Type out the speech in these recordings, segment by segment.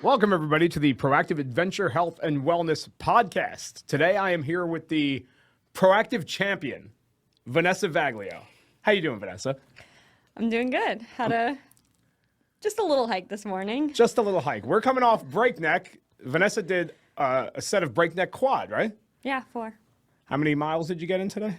Welcome, everybody, to the Proactive Adventure Health and Wellness Podcast. Today, I am here with the Proactive Champion, Vanessa Vaglio. How you doing, Vanessa? I'm doing good. Had just a little hike this morning. Just a little hike. We're coming off Breakneck. Vanessa did a set of Breakneck quad, right? Yeah, 4. How many miles did you get in today?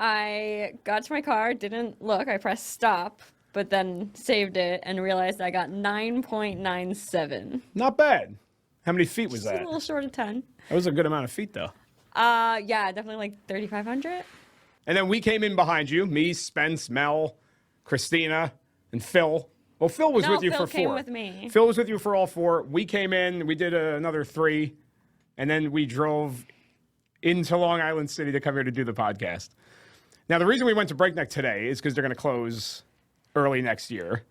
I got to my car, didn't look, I pressed stop, but then saved it and realized I got 9.97. Not bad. How many feet was Just that? a little short of 10. That was a good amount of feet, though. Yeah, definitely like 3,500. And then we came in behind you, me, Spence, Mel, Christina, and Phil. Well, Phil was with you Phil for 4. came with me. Phil was with you for all 4. We came in, we did another 3, and then we drove into Long Island City to come here to do the podcast. Now, the reason we went to Breakneck today is because they're going to close early next year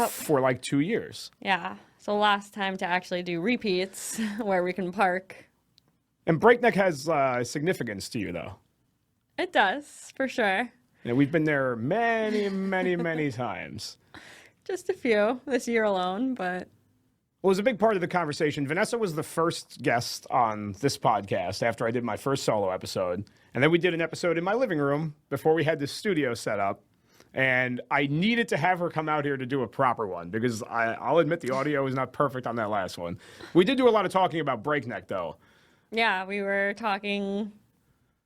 for like 2 years. Yeah, so last time to actually do repeats where we can park. And Breakneck has significance to you, though. It does, for sure. And we've been there many, many, many times. Just a few this year alone, but... Well, it was a big part of the conversation. Vanessa was the first guest on this podcast after I did my first solo episode. And then we did an episode in my living room before we had the studio set up. And I needed to have her come out here to do a proper one because I'll admit the audio was not perfect on that last one. We did do a lot of talking about Breakneck, though. Yeah, we were talking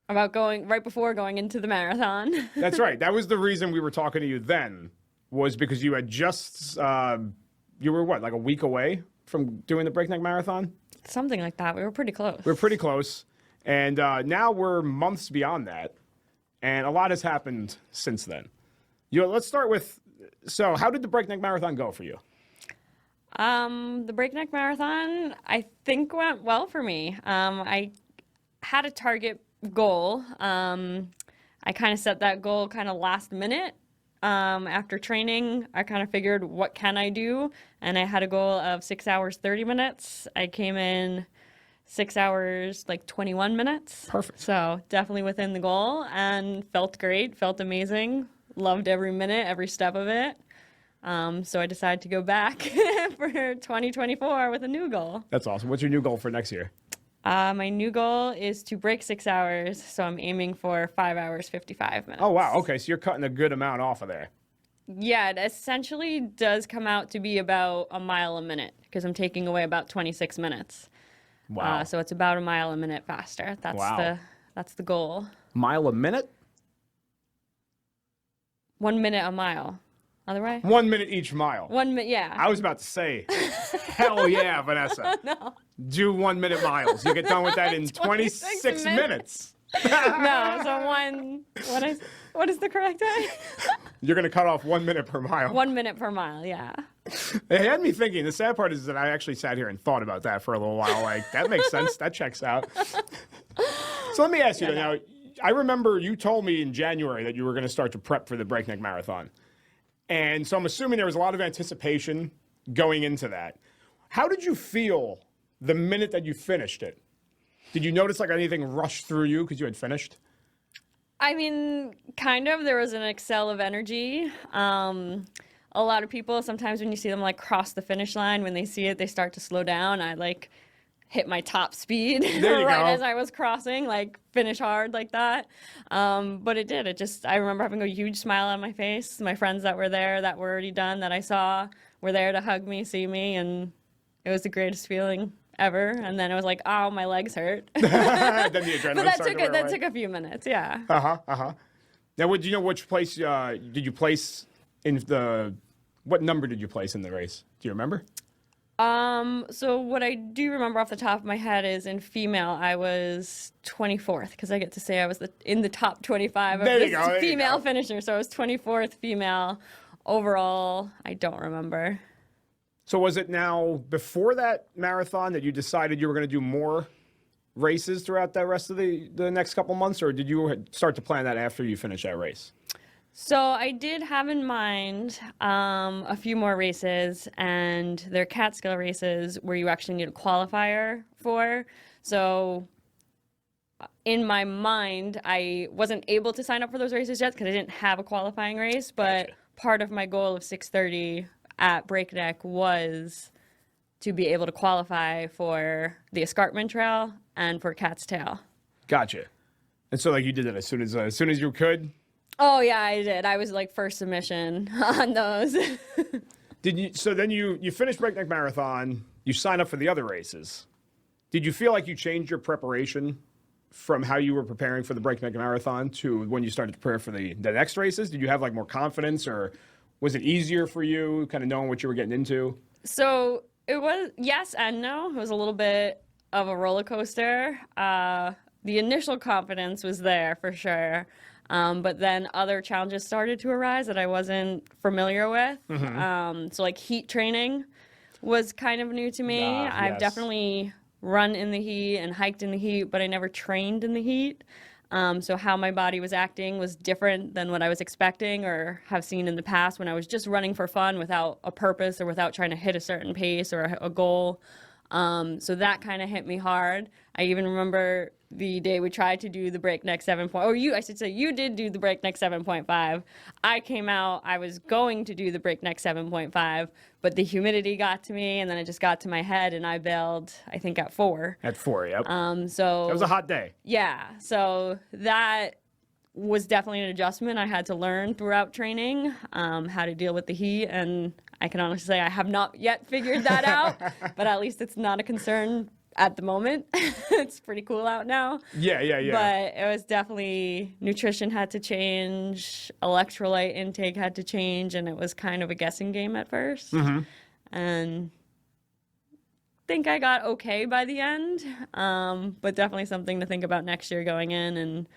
about going right before going into the marathon. That's right. That was the reason we were talking to you then, was because you had just... you were, what, like a week away from doing the Breakneck Marathon? Something like that. We were pretty close. We were pretty close. And now we're months beyond that. And a lot has happened since then. Let's start with, so how did the Breakneck Marathon go for you? The Breakneck Marathon, I think went well for me. I had a target goal. I kind of set that goal kind of last minute. After training, I kind of figured, what can I do? And I had a goal of 6 hours, 30 minutes. I came in 6 hours, like 21 minutes. Perfect. So definitely within the goal and felt great, felt amazing. Loved every minute, every step of it. So I decided to go back for 2024 with a new goal. That's awesome. What's your new goal for next year? My new goal is to break 6 hours, so I'm aiming for 5 hours, 55 minutes. Oh, wow. Okay, so you're cutting a good amount off of there. Yeah, it essentially does come out to be about a mile a minute because I'm taking away about 26 minutes. Wow. So it's about a mile a minute faster. That's the goal. Mile a minute? 1 minute a mile. Other way? 1 minute each mile. 1 minute, yeah. I was about to say, hell yeah, Vanessa. No. Do 1 minute miles. You get done with that in 26 minutes. No, so what is the correct time? You're going to cut off 1 minute per mile. 1 minute per mile, yeah. It had me thinking. The sad part is that I actually sat here and thought about that for a little while. Like, that makes sense. That checks out. So let me ask you now. I remember you told me in January that you were going to start to prep for the Breakneck Marathon. And so I'm assuming there was a lot of anticipation going into that. How did you feel the minute that you finished it? Did you notice like anything rush through you because you had finished? I mean, kind of. There was an excel of energy. A lot of people, sometimes when you see them like cross the finish line, when they see it, they start to slow down. I like hit my top speed right as I was crossing, like finish hard like that. But it did. I remember having a huge smile on my face. My friends that were there, that were already done, that I saw, were there to hug me, see me, and it was the greatest feeling ever. And then it was like, oh, my legs hurt. Then the adrenaline But that took a few minutes, yeah. Now, do you know which place did you place in what number did you place in the race? Do you remember? So what I do remember off the top of my head is in female, I was 24th because I get to say I was in the top 25 of this female finisher. So I was 24th female overall. I don't remember. So was it now before that marathon that you decided you were going to do more races throughout the rest of the next couple months, or did you start to plan that after you finished that race? So I did have in mind a few more races, and they're Catskill races where you actually need a qualifier for. So in my mind, I wasn't able to sign up for those races yet because I didn't have a qualifying race, but part of my goal of 6:30 at Breakneck was to be able to qualify for the Escarpment Trail and for Cat's Tail. Gotcha. And so like you did that as soon as you could? Oh yeah, I did. I was like first submission on those. So then you finished Breakneck Marathon, you signed up for the other races. Did you feel like you changed your preparation from how you were preparing for the Breakneck Marathon to when you started to prepare for the next races? Did you have like more confidence, or was it easier for you kind of knowing what you were getting into? So it was yes and no. It was a little bit of a roller coaster. The initial confidence was there for sure. But then other challenges started to arise that I wasn't familiar with. So like heat training was kind of new to me. I've Yes. definitely run in the heat and hiked in the heat, but I never trained in the heat. So how my body was acting was different than what I was expecting or have seen in the past when I was just running for fun without a purpose or without trying to hit a certain pace or a goal. So that kind of hit me hard. I even remember the day we tried to do the Breakneck 7. I should say you did do the Breakneck 7.5. I came out, I was going to do the Breakneck 7.5, but the humidity got to me and then it just got to my head and I bailed, I think at 4. At 4, yep. So It was a hot day. yeah, so that was definitely an adjustment I had to learn throughout training, how to deal with the heat, and I can honestly say I have not yet figured that out, but at least it's not a concern at the moment. It's pretty cool out now. Yeah. But it was definitely, nutrition had to change, electrolyte intake had to change, and it was kind of a guessing game at first. And I think I got okay by the end, but definitely something to think about next year going in and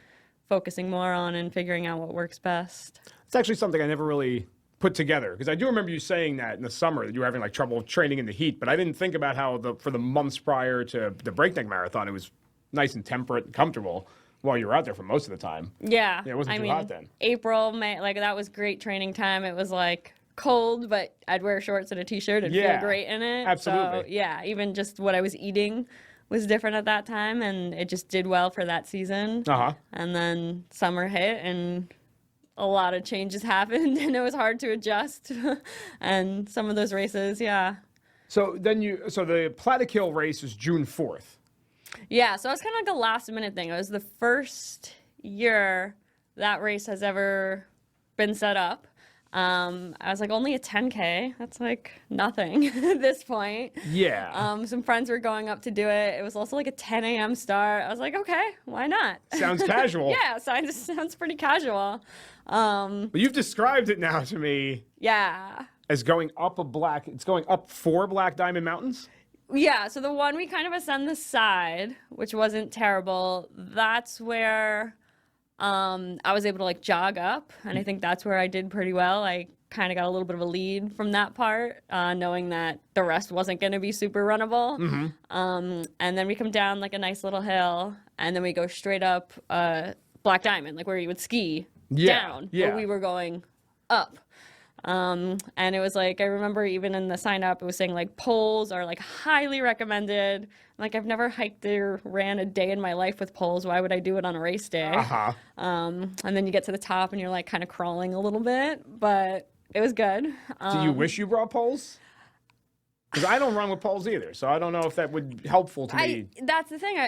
focusing more on and figuring out what works best. It's actually something I never really put together, because I do remember you saying that in the summer that you were having like trouble training in the heat, but I didn't think about how for the months prior to the Breakneck Marathon, it was nice and temperate and comfortable while you were out there for most of the time. Yeah. It wasn't too hot then. April, May, like that was great training time. It was like cold, but I'd wear shorts and a t-shirt and feel great in it. Absolutely. So yeah, even just what I was eating was different at that time, and it just did well for that season. And then summer hit and a lot of changes happened and it was hard to adjust. And some of those races, yeah. So the Plattekill race is June 4th. Yeah, so it was kind of like a last minute thing. It was the first year that race has ever been set up. I was like, only a 10K. That's like nothing at this point. Yeah. Some friends were going up to do it. It was also like a 10 a.m. start. I was like, okay, why not? Sounds casual. Yeah, sounds pretty casual. But you've described it now to me Yeah. as going up it's going up 4 Black Diamond Mountains? Yeah, so the one we kind of ascend the side, which wasn't terrible, that's where I was able to like jog up, and I think that's where I did pretty well. I kind of got a little bit of a lead from that part, knowing that the rest wasn't going to be super runnable. And then we come down like a nice little hill, and then we go straight up Black Diamond, like where you would ski down, but we were going up. And it was like, I remember even in the sign up, it was saying like poles are like highly recommended. Like I've never hiked or ran a day in my life with poles. Why would I do it on a race day? And then you get to the top and you're like kind of crawling a little bit, but it was good. Do you wish you brought poles? Because I don't run with poles either, so I don't know if that would be helpful to me. That's the thing.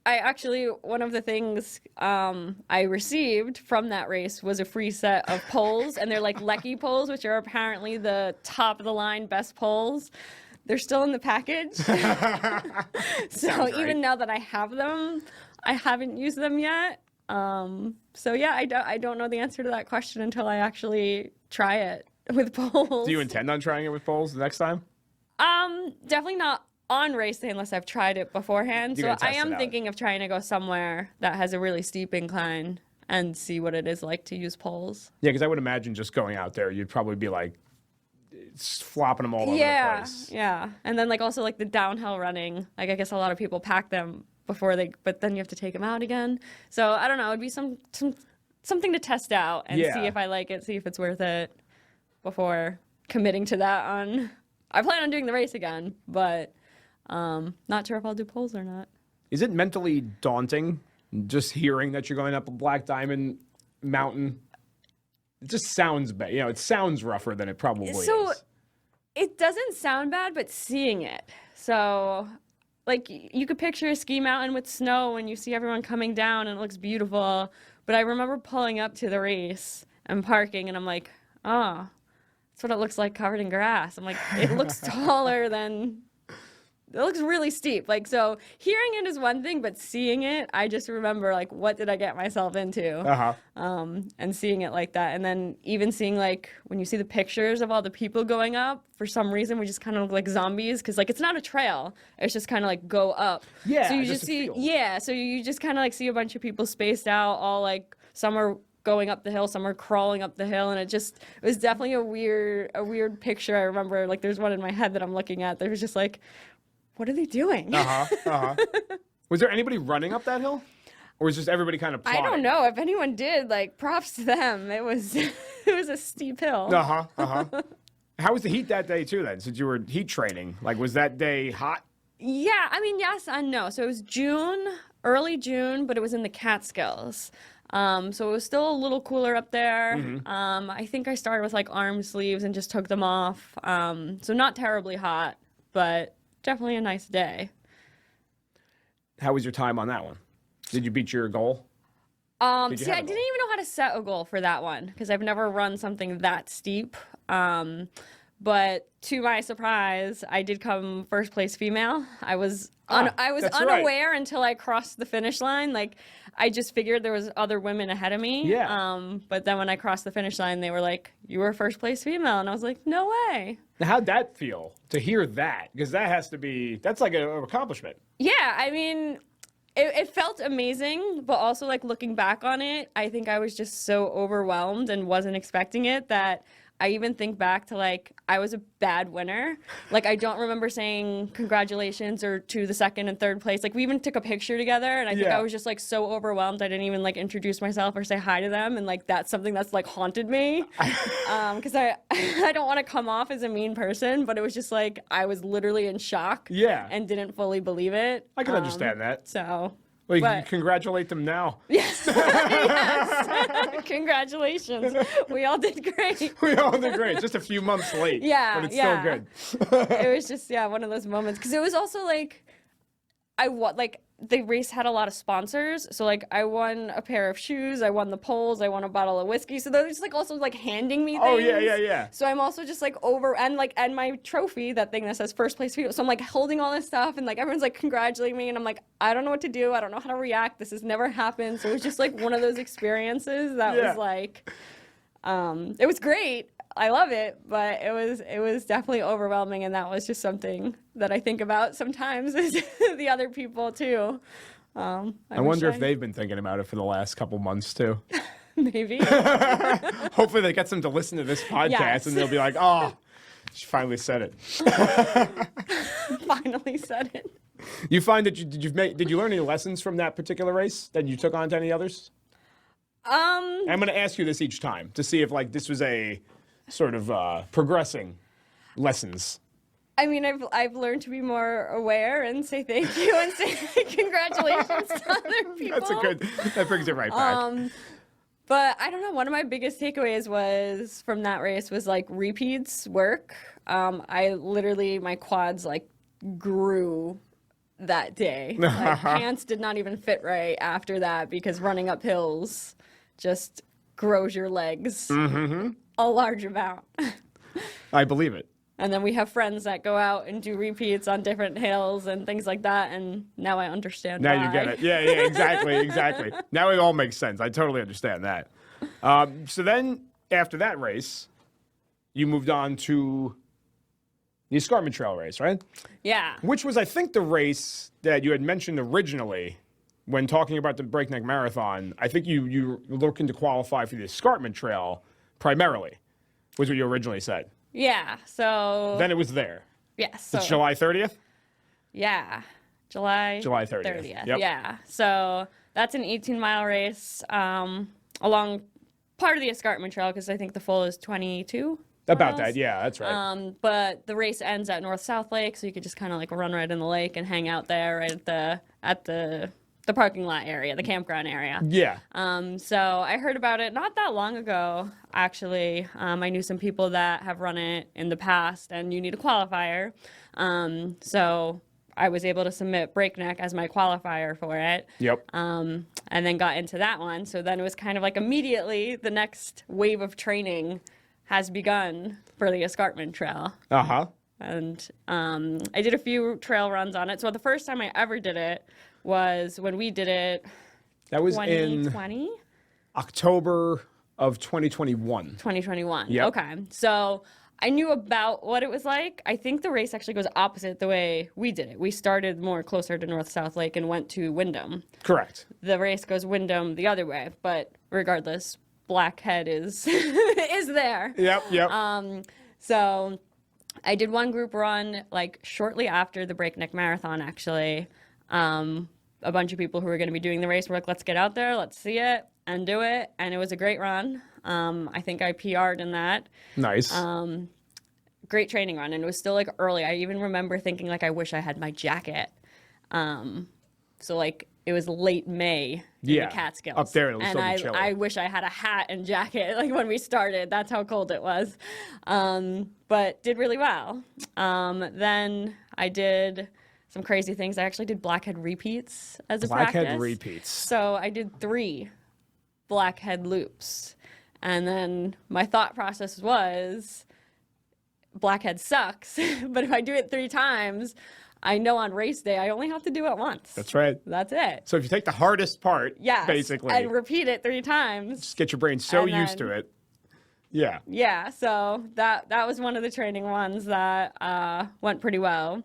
I actually, one of the things I received from that race was a free set of poles, and they're like Lecky poles, which are apparently the top of the line best poles. They're still in the package. So even now that I have them, I haven't used them yet. So yeah, I don't know the answer to that question until I actually try it with poles. Do you intend on trying it with poles the next time? Definitely not on race day unless I've tried it beforehand. So I am thinking of trying to go somewhere that has a really steep incline and see what it is like to use poles. Yeah, because I would imagine just going out there, you'd probably be like flopping them all over the place. Yeah. And then like also like the downhill running, like I guess a lot of people pack them but then you have to take them out again. So I don't know, it'd be something to test out and see if I like it, see if it's worth it before committing to that I plan on doing the race again, but not sure if I'll do poles or not. Is it mentally daunting just hearing that you're going up a Black Diamond Mountain? It just sounds bad. It sounds rougher than it probably is. it doesn't sound bad, but seeing it. So, like, you could picture a ski mountain with snow and you see everyone coming down and it looks beautiful. But I remember pulling up to the race and parking, and I'm like, oh, that's what it looks like covered in grass. I'm like, it looks taller than... It looks really steep. Like, so hearing it is one thing, but seeing it, I just remember, like, what did I get myself into? And seeing it like that. And then even seeing, like, when you see the pictures of all the people going up, for some reason, we just kind of look like zombies. Because, like, it's not a trail. It's just kind of, like, go up. Yeah, so you just just see, a field. yeah. So you just kind of, like, see a bunch of people spaced out, all, like, some are going up the hill, some are crawling up the hill, and it was definitely a weird picture. I remember, like, there's one in my head that I'm looking at. There was just, like, what are they doing? Was there anybody running up that hill? Or was just everybody kind of plodding? I don't know. If anyone did, like, props to them. It was it was a steep hill. How was the heat that day, too, then, since you were heat training? Like, was that day hot? Yeah, I mean, yes and no. So it was June, early June, but it was in the Catskills. So it was still a little cooler up there. I think I started with, like, arm sleeves and just took them off. So not terribly hot, but definitely a nice day. How was your time on that one? Did you beat your goal? See, I didn't even know how to set a goal for that one because I've never run something that steep. But to my surprise, I did come first place female. I was unaware until I crossed the finish line. Like, I just figured there was other women ahead of me. Yeah. But then when I crossed the finish line, they were like, "You were first place female," and I was like, "No way." Now, how'd that feel to hear that? Because that's like an accomplishment. Yeah, I mean, it felt amazing, but also, like, looking back on it, I think I was just so overwhelmed and wasn't expecting it that I even think back to, like, I was a bad winner. Like, I don't remember saying congratulations or to the second and third place. Like, we even took a picture together, and I think I was just, like, so overwhelmed I didn't even, like, introduce myself or say hi to them, and, like, that's something that's, like, haunted me. Because I don't want to come off as a mean person, but it was just, like, I was literally in shock and didn't fully believe it. I can understand that. So... Well, you can congratulate them now. Yes. Yes. Congratulations. We all did great. We all did great. Just a few months late. Yeah. But it's still good. It was just, one of those moments. Because it was also like, the race had a lot of sponsors. So, like, I won a pair of shoes, I won the poles, I won a bottle of whiskey. So they're just, like, also, like, handing me things. Oh, yeah. So I'm also just, like, and my trophy, that thing that says first place female. So I'm, like, holding all this stuff, and, like, everyone's, like, congratulating me, and I'm, like, I don't know what to do. I don't know how to react. This has never happened. So it was just, like, one of those experiences that was, like, it was great. I love it, but it was definitely overwhelming, and that was just something that I think about sometimes is the other people too. I wonder if they've been thinking about it for the last couple months too. Maybe. Hopefully they get them to listen to this podcast and they'll be like, "Oh, she finally said it." Finally said it. You find that did you learn any lessons from that particular race that you took on to any others? I'm going to ask you this each time to see if, like, this was a sort of progressing lessons. I mean, I've learned to be more aware and say thank you and say congratulations to other people. That brings it right back. But I don't know, one of my biggest takeaways was from that race was, like, repeats work. I literally, my quads, like, grew that day. Like, pants did not even fit right after that because running up hills just grows your legs a large amount. I believe it. And then we have friends that go out and do repeats on different hills and things like that, and now I understand why. Now you get it. Yeah, exactly. Now it all makes sense. I totally understand that. So then, after that race, you moved on to the Escarpment Trail Race, right? Yeah. Which was, I think, the race that you had mentioned originally when talking about the Breakneck Marathon. I think you were looking to qualify for the Escarpment Trail primarily, was what you originally said. Yeah, so... Then it was there. Yes. So, it's July 30th? Yeah. July 30th. Yep. Yeah. So that's an 18-mile race along part of the Escarpment Trail because I think the full is 22 About miles. that, yeah, that's right. But the race ends at North South Lake, so you could just kind of, like, run right in the lake and hang out there right at the the parking lot area, the campground area. Yeah. So I heard about it not that long ago, actually. I knew some people that have run it in the past, and you need a qualifier. So I was able to submit Breakneck as my qualifier for it. Yep. And then got into that one. So then it was kind of like immediately the next wave of training has begun for the Escarpment Trail. Uh-huh. And I did a few trail runs on it. So the first time I ever did it was when we did it. That was 2020? in October of 2021. 2021. Yep. Okay. So I knew about what it was like. I think the race actually goes opposite the way we did it. We started more closer to North South Lake and went to Wyndham. Correct. The race goes Wyndham the other way, but regardless, Blackhead is is there. Yep. So I did one group run like shortly after the Breakneck Marathon, actually. A bunch of people who were going to be doing the race were like, let's get out there, let's see it and do it. And it was a great run. I think I PR'd in that. Nice. Great training run. And it was still like early. I even remember thinking like, I wish I had my jacket. So like it was late May in the Catskills. Up there, it'll and still be chilly. I wish I had a hat and jacket like when we started. That's how cold it was. But did really well. Then I did some crazy things. I actually did Blackhead repeats as a practice. Blackhead repeats. So I did 3 Blackhead loops. And then my thought process was, Blackhead sucks, but if I do it 3 times, I know on race day I only have to do it once. That's right. That's it. So if you take the hardest part, Yes, basically, and repeat it 3 times. just get your brain so and used to then- it. Yeah. Yeah, so that was one of the training ones that went pretty well.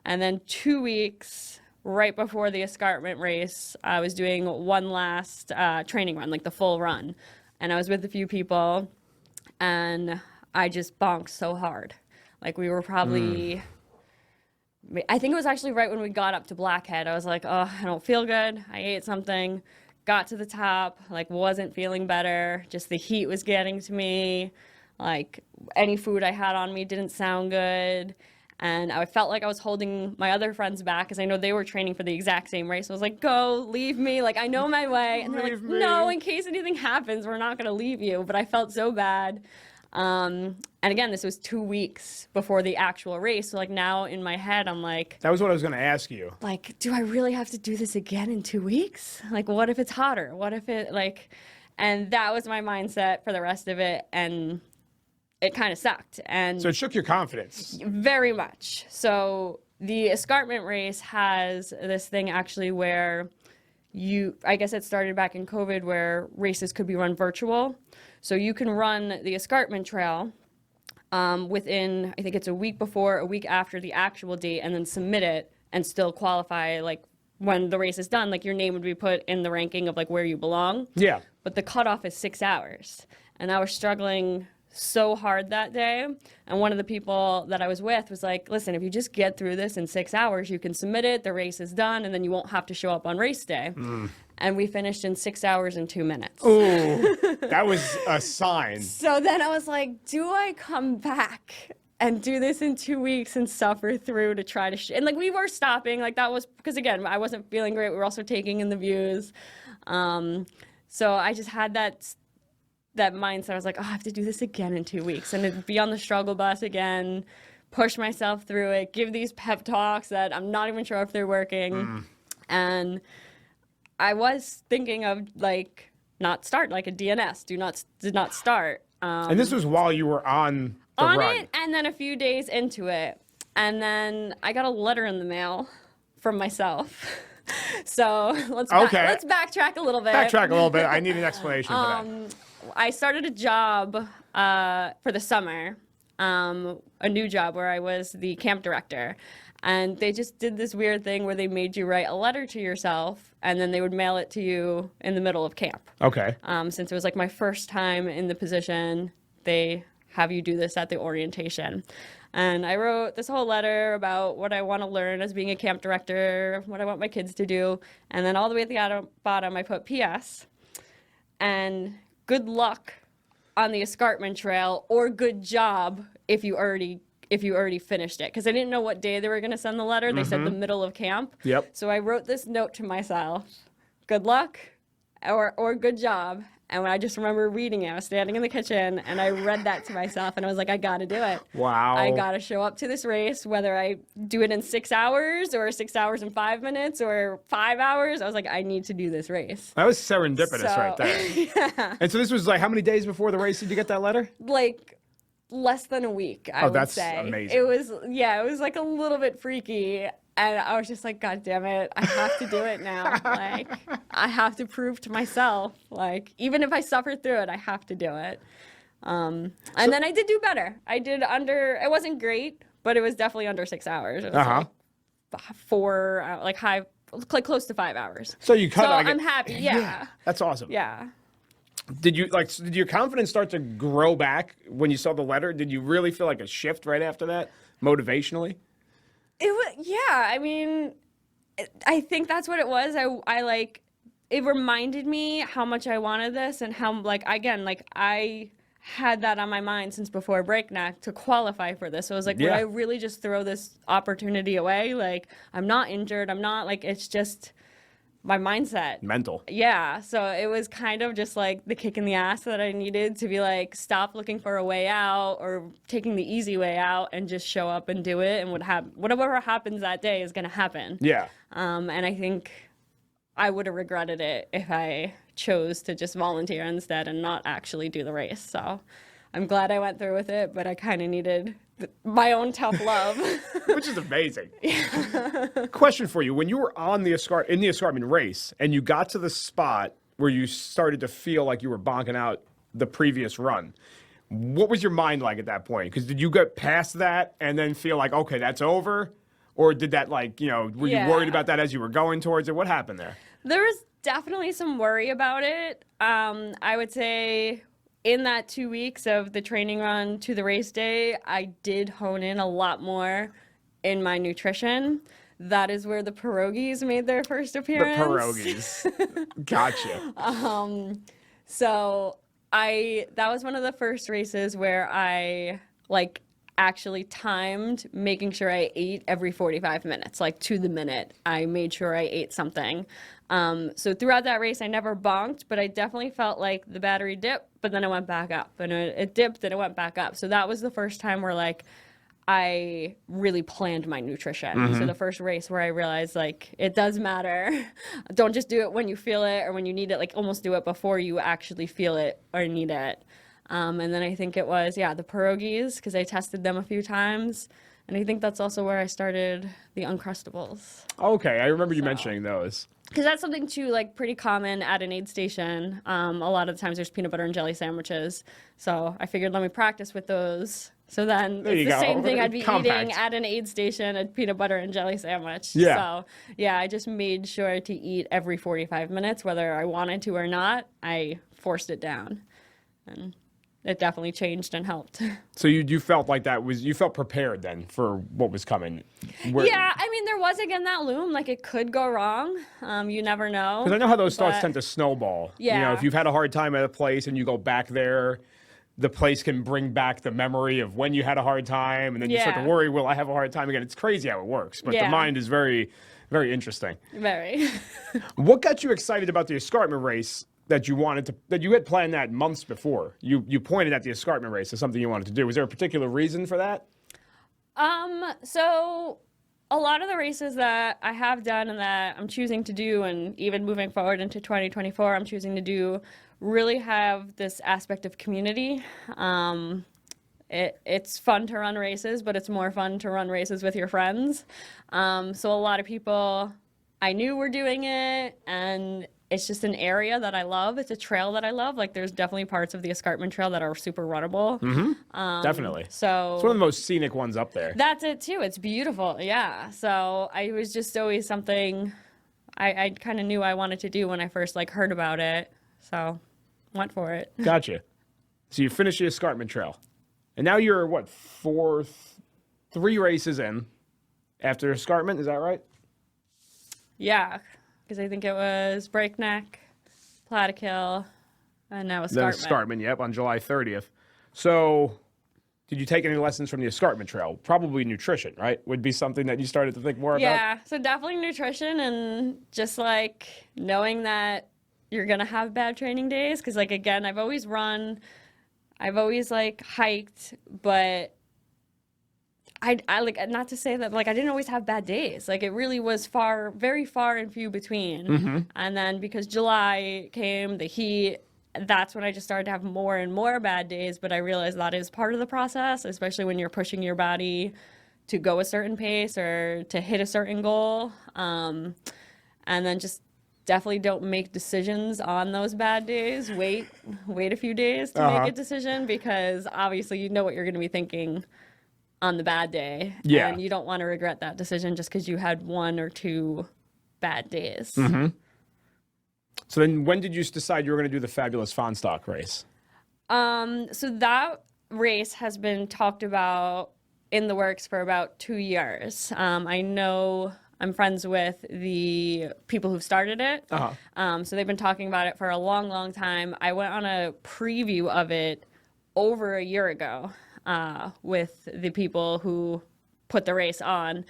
And then 2 weeks right before the Escarpment race, I was doing one last training run, like the full run. And I was with a few people, and I just bonked so hard. Like we were probably, I think it was actually right when we got up to Blackhead. I was like, oh, I don't feel good. I ate something, got to the top, like wasn't feeling better. Just the heat was getting to me. Like any food I had on me didn't sound good. And I felt like I was holding my other friends back because I know they were training for the exact same race. I was like, go, leave me. Like, I know my way. And they're like, Leave me. no, in case anything happens, we're not going to leave you. But I felt so bad. And again, this was 2 weeks before the actual race. So, like, now in my head, I'm like, That was what I was going to ask you. like, do I really have to do this again in 2 weeks? Like, what if it's hotter? What if it, like, and that was my mindset for the rest of it. And it kind of sucked. And So it shook your confidence. very much. So the Escarpment race has this thing actually where I guess it started back in COVID where races could be run virtual. So you can run the Escarpment Trail within, I think it's a week before, a week after the actual date, and then submit it and still qualify, like when the race is done, like your name would be put in the ranking of like where you belong. Yeah. But the cutoff is 6 hours. And I was struggling so hard that day. And one of the people that I was with was like, listen, if you just get through this in 6 hours, you can submit it, the race is done, and then you won't have to show up on race day. And we finished in 6 hours and 2 minutes. Ooh, that was a sign. So then I was like, do I come back and do this in 2 weeks and suffer through to try to and like we were stopping, like that was because again I wasn't feeling great. We were also taking in the views. So I just had that mindset. I was like, oh, I have to do this again in 2 weeks and then be on the struggle bus again, push myself through it, give these pep talks that I'm not even sure if they're working. And I was thinking of like not start, like a DNS, did not start. And this was while you were on the run. It, and then a few days into it. And then I got a letter in the mail from myself. So let's backtrack a little bit. Backtrack a little bit. I need an explanation for that. I started a job for the summer, a new job where I was the camp director. And they just did this weird thing where they made you write a letter to yourself, and then they would mail it to you in the middle of camp. Okay. Since it was like my first time in the position, they have you do this at the orientation. And I wrote this whole letter about what I want to learn as being a camp director, what I want my kids to do. And then all the way at the bottom, I put PS. And good luck on the Escarpment Trail, or good job if you already if you already finished it, because I didn't know what day they were going to send the letter. They said the middle of camp. Yep. So I wrote this note to myself: good luck, or good job. And when I just remember reading it, I was standing in the kitchen and I read that to myself and I was like, I got to do it. Wow. I got to show up to this race, whether I do it in 6 hours or 6 hours and 5 minutes or 5 hours. I was like, I need to do this race. That was serendipitous right there. Yeah. And so this was like, how many days before the race did you get that letter? Like less than a week, I would that's say. amazing. It was like a little bit freaky. And I was just like, God damn it, I have to do it now. Like, I have to prove to myself, like, even if I suffer through it, I have to do it. And then I did do better. I did it wasn't great, but it was definitely under 6 hours. It was like 4, like close to 5 hours. So you cut. So I'm happy. Yeah. That's awesome. Yeah. Did your confidence start to grow back when you saw the letter? Did you really feel like a shift right after that, motivationally? It was, yeah. I mean, I think that's what it was. I like, it reminded me how much I wanted this and how, like, again, like, I had that on my mind since before Breakneck to qualify for this. So I was like, would I really just throw this opportunity away? Like, I'm not injured. I'm not, like, it's just my mindset. Mental. Yeah. So it was kind of just like the kick in the ass that I needed to be like, stop looking for a way out or taking the easy way out and just show up and do it. And whatever happens that day is going to happen. Yeah. And I think I would have regretted it if I chose to just volunteer instead and not actually do the race. So I'm glad I went through with it, but I kind of needed my own tough love. Which is amazing. Question for you. When you were in the Escarpment race and you got to the spot where you started to feel like you were bonking out the previous run, what was your mind like at that point? Because did you get past that and then feel like, okay, that's over? Or did that, like, were you worried about that as you were going towards it? What happened there? There was definitely some worry about it. I would say in that 2 weeks of the training run to the race day, I did hone in a lot more in my nutrition. That is where the pierogies made their first appearance. The pierogies. Gotcha. So that was one of the first races where I, like, actually timed making sure I ate every 45 minutes, like to the minute. I made sure I ate something. So throughout that race, I never bonked, but I definitely felt like the battery dipped, but then it went back up. And it dipped and it went back up. So that was the first time where, like, I really planned my nutrition. So the first race where I realized, like, it does matter. Don't just do it when you feel it or when you need it. Like, almost do it before you actually feel it or need it. And then I think it was, the pierogies, because I tested them a few times. And I think that's also where I started the Uncrustables. Okay, I remember you mentioning those. Because that's something, too, like, pretty common at an aid station. A lot of the times there's peanut butter and jelly sandwiches. So I figured, let me practice with those. So then it's the same thing I'd be eating at an aid station, a peanut butter and jelly sandwich. Yeah. So, I just made sure to eat every 45 minutes, whether I wanted to or not. I forced it down. And it definitely changed and helped. So you felt like you felt prepared then for what was coming? Yeah, I mean, there was, again, that loom. Like, it could go wrong. You never know. Because I know how those thoughts tend to snowball. Yeah. If you've had a hard time at a place and you go back there, the place can bring back the memory of when you had a hard time, and then you start to worry, will I have a hard time again? It's crazy how it works, but the mind is very, very interesting. Very. What got you excited about the Escarpment race that you had planned that months before? You pointed at the Escarpment race as something you wanted to do. Was there a particular reason for that? So a lot of the races that I have done and that I'm choosing to do, and even moving forward into 2024, I'm choosing to do, really have this aspect of community. It's fun to run races, but it's more fun to run races with your friends. So a lot of people I knew were doing it, and it's just an area that I love. It's a trail that I love. Like, there's definitely parts of the Escarpment Trail that are super runnable. Definitely. So it's one of the most scenic ones up there. That's it, too. It's beautiful. Yeah. So I was just always something I kind of knew I wanted to do when I first, like, heard about it. So went for it. Gotcha. So you finished the Escarpment Trail. And now you're, what, 3 races in after Escarpment, is that right? Yeah, because I think it was Breakneck, Plattekill, and now Escarpment. Then Escarpment, yep, on July 30th. So did you take any lessons from the Escarpment Trail? Probably nutrition, right? Would be something that you started to think more about? Yeah, so definitely nutrition and just like knowing that you're gonna have bad training days. Cause like again, I've always like hiked, but I like, not to say that like I didn't always have bad days. Like it really was very far and few between. And then because July came, the heat, that's when I just started to have more and more bad days. But I realized that is part of the process, especially when you're pushing your body to go a certain pace or to hit a certain goal. And then just definitely don't make decisions on those bad days. Wait a few days to make a decision, because obviously you know what you're going to be thinking on the bad day. Yeah. And you don't want to regret that decision just because you had 1 or 2 bad days. So then when did you decide you were going to do the Fabulous Fahnestock Race? So that race has been talked about in the works for about 2 years. I know I'm friends with the people who've started it. So they've been talking about it for a long, long time. I went on a preview of it over a year ago with the people who put the race on.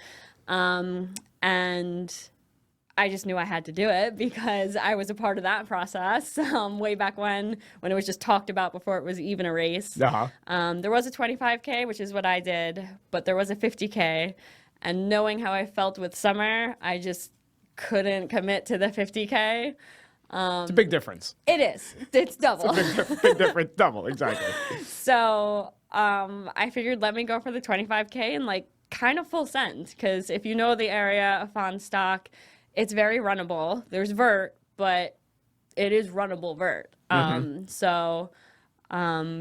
And I just knew I had to do it because I was a part of that process way back when it was just talked about before it was even a race. There was a 25K, which is what I did, but there was a 50K. And knowing how I felt with summer, I just couldn't commit to the 50K. It's a big difference. It is. It's double. Big difference, double, exactly. So I figured let me go for the 25K and like kind of full send, because if you know the area of Fahnestock, it's very runnable. There's vert, but it is runnable vert. So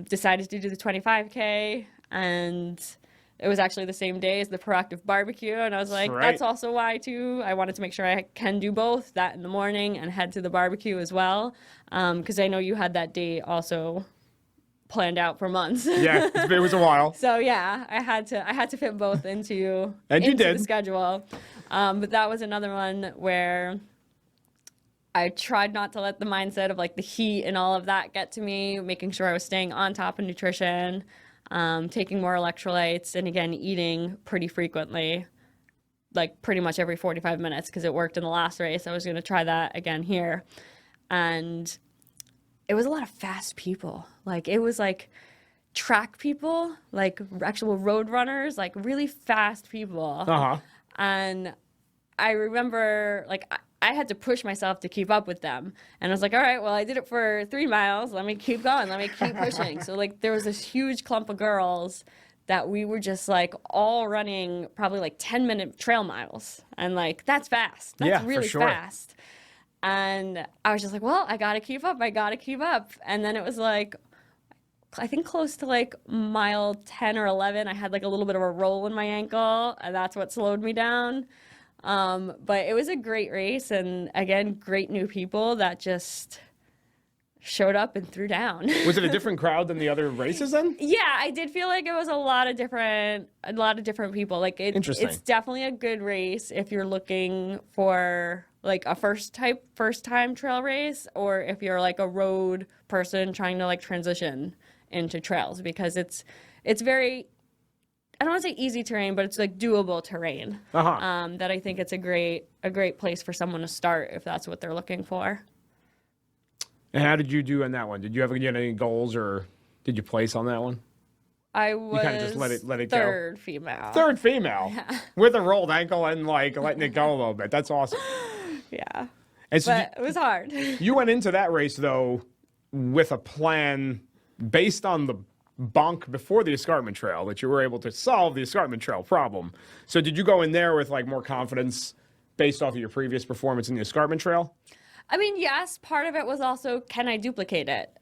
decided to do the 25K, and it was actually the same day as the Proactive Barbecue, and I was like, that's also why too. I wanted to make sure I can do both, that in the morning and head to the barbecue as well, because I know you had that date also planned out for months. Yeah, it was a while. So yeah, I had to fit both into the schedule. But that was another one where I tried not to let the mindset of like the heat and all of that get to me, making sure I was staying on top of nutrition, taking more electrolytes, and again, eating pretty frequently, like pretty much every 45 minutes, because it worked in the last race. I was going to try that again here. And it was a lot of fast people. Like it was like track people, like actual road runners, like really fast people. And I remember like I had to push myself to keep up with them. And I was like, all right, well, I did it for 3 miles. Let me keep going. Let me keep pushing. So like there was this huge clump of girls that we were just like all running probably like 10-minute trail miles. And like, that's fast. That's really fast. And I was just like, well, I got to keep up. And then it was like, I think close to like mile 10 or 11, I had like a little bit of a roll in my ankle, and that's what slowed me down. But it was a great race, and again, great new people that just showed up and threw down. Was it a different crowd than the other races then? Yeah, I did feel like it was a lot of different people. Like it's definitely a good race if you're looking for like a first time trail race, or if you're like a road person trying to like transition into trails, because it's very, I don't want to say easy terrain, but it's like doable terrain. That I think it's a great place for someone to start if that's what they're looking for. And how did you do on that one? Did you ever get any goals, or did you place on that one? I was you kind of just let it third go? Female. Third female? Yeah. With a rolled ankle and like letting it go a little bit. That's awesome. Yeah. And so but it was hard. You went into that race though with a plan based on the bunk before the Escarpment Trail, that you were able to solve the Escarpment Trail problem. So did you go in there with like more confidence based off of your previous performance in the Escarpment Trail? I mean, yes, part of it was also, can I duplicate it?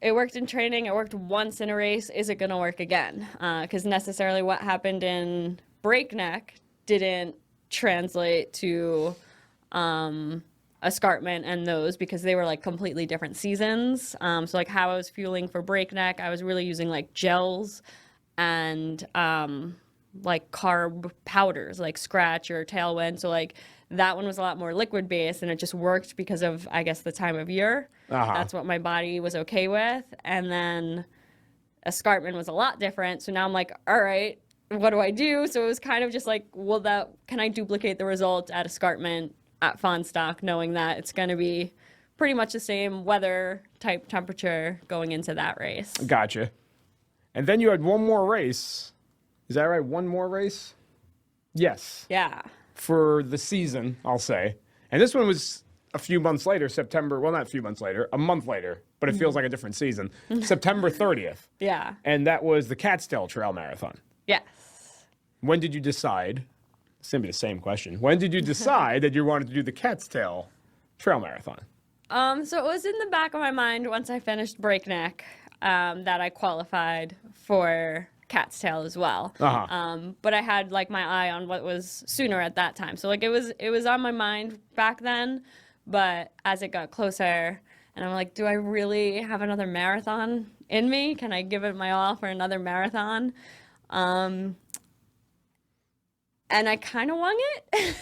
It worked in training, it worked once in a race, is it going to work again? Because necessarily what happened in Breakneck didn't translate to Escarpment and those, because they were like completely different seasons. So like how I was fueling for Breakneck, I was really using like gels and like carb powders like Scratch or Tailwind. So like That one was a lot more liquid based, and it just worked because of, I guess, the time of year. That's what my body was okay with. And then Escarpment was a lot different. So now I'm like, all right, what do I do? So it was kind of just like, well, can I duplicate the result at Escarpment at Fahnestock, knowing that it's going to be pretty much the same weather type temperature going into that race. Gotcha. And then you had one more race. Is that right? One more race? Yes. Yeah. For the season, I'll say. And this one was a few months later, September, well, not a few months later, a month later, but it feels like a different season. September 30th. Yeah. And that was the Catskill Trail Marathon. Yes. When did you decide? It's going to be the same question. When did you decide that you wanted to do the Catskill Trail Marathon? So it was in the back of my mind once I finished Breakneck that I qualified for Cat's Tail as well. But I had like my eye on what was sooner at that time. So like it was on my mind back then, but as it got closer, and I'm like, do I really have another marathon in me? Can I give it my all for another marathon? And I kind of won it.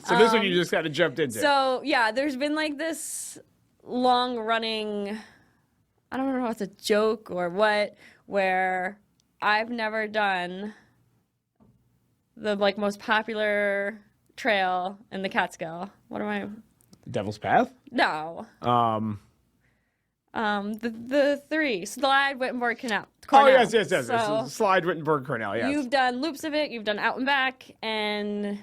So this one you just kind of jumped into. So yeah, there's been like this long running, I don't know if it's a joke or what, where I've never done the like most popular trail in the Catskill. What am I? Devil's Path? No. The three, Slide, Wittenberg, Cornell. Oh, yes. So Slide, Wittenberg, Cornell, yes. you've done loops of it, you've done out and back, and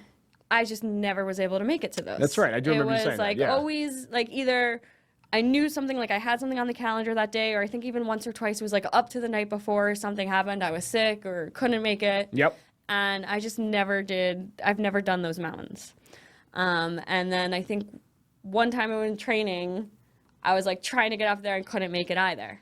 I just never was able to make it to those. That's right. I do remember you saying that, It was like always like either I knew something, like I had something on the calendar that day, or I think even once or twice it was like up to the night before something happened. I was sick or couldn't make it. Yep. And I just never did. I've never done those mountains. And then I think one time I was in training, I was like trying to get up there and couldn't make it either.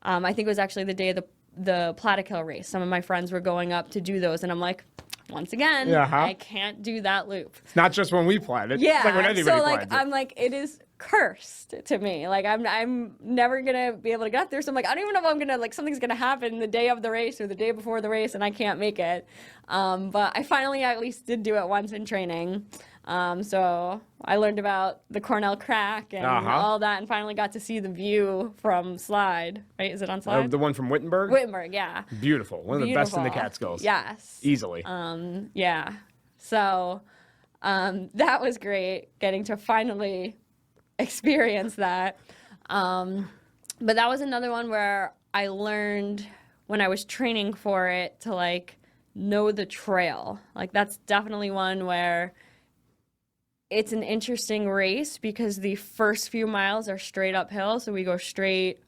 I think it was actually the day of the Plattekill race. Some of my friends were going up to do those, and I'm like, once again, I can't do that loop. It's not just when we planned it. Yeah, It's like when anybody so like plans it. I'm like, it is cursed to me. Like I'm never gonna be able to get up there. So I'm like, I don't even know if I'm gonna, like, something's gonna happen the day of the race or the day before the race, and I can't make it. But I finally at least did do it once in training. So I learned about the Cornell crack and all that, and finally got to see the view from Slide. Right? Is it on Slide? The one from Wittenberg? Wittenberg, yeah. Beautiful. One of the best in the Catskills. Yes. Easily. Yeah. So that was great, getting to finally experience that. But that was another one where I learned when I was training for it to like know the trail. Like that's definitely one where it's an interesting race because the first few miles are straight uphill. So we go straight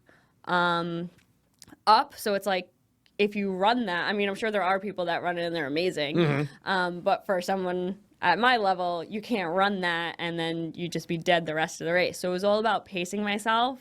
up. So it's like, if you run that, I mean, I'm sure there are people that run it and they're amazing. But for someone at my level, you can't run that and then you just be dead the rest of the race. So it was all about pacing myself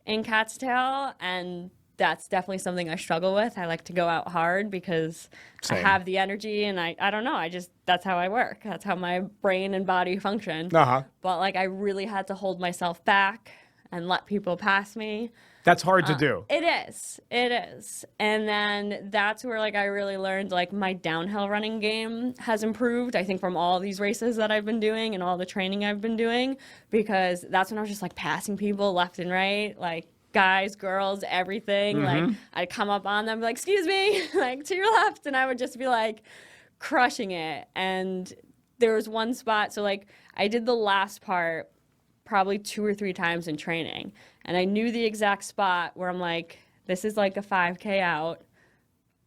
in Cat's Tail, and that's definitely something I struggle with. I like to go out hard because I have the energy, and I don't know, that's how I work. That's how my brain and body function. But like I really had to hold myself back and let people pass me. That's hard to do. It is. And then that's where like I really learned like my downhill running game has improved, I think, from all these races that I've been doing and all the training I've been doing, because that's when I was just like passing people left and right, like guys, girls, everything. Like I'd come up on them like, excuse me, like to your left, and I would just be like crushing it. And there was one spot, so like I did the last part probably 2 or 3 times in training, and I knew the exact spot where I'm like, this is like a 5K out,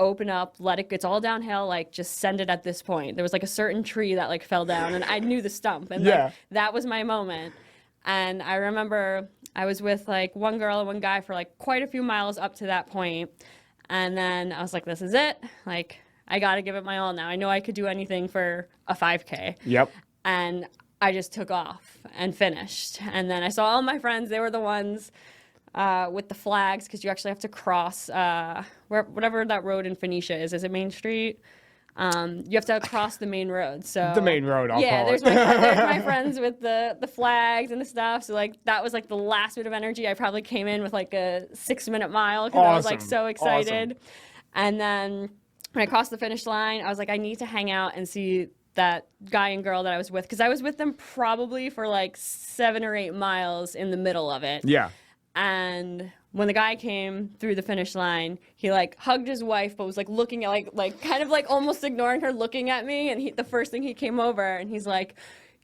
open up, let it, it's all downhill, like just send it at this point. There was like a certain tree that like fell down, and I knew the stump, and like, that was my moment. And I remember I was with like one girl and one guy for like quite a few miles up to that point, and then I was like, this is it, like I gotta give it my all now. I know I could do anything for a 5K. Yep. And I just took off and finished. And then I saw all my friends. They were the ones with the flags, because you actually have to cross whatever that road in Phoenicia is. Is it Main Street? You have to cross the main road. So the main road, I'll call it. there's my friends with the flags and the stuff. So like that was like the last bit of energy. I probably came in with like a 6-minute mile because I was like so excited. And then when I crossed the finish line, I was like, I need to hang out and see that guy and girl that I was with, because I was with them probably for like 7 or 8 miles in the middle of it. Yeah. And when the guy came through the finish line, he like hugged his wife, but was like looking at like kind of like almost ignoring her, looking at me. And the first thing he came over and he's like,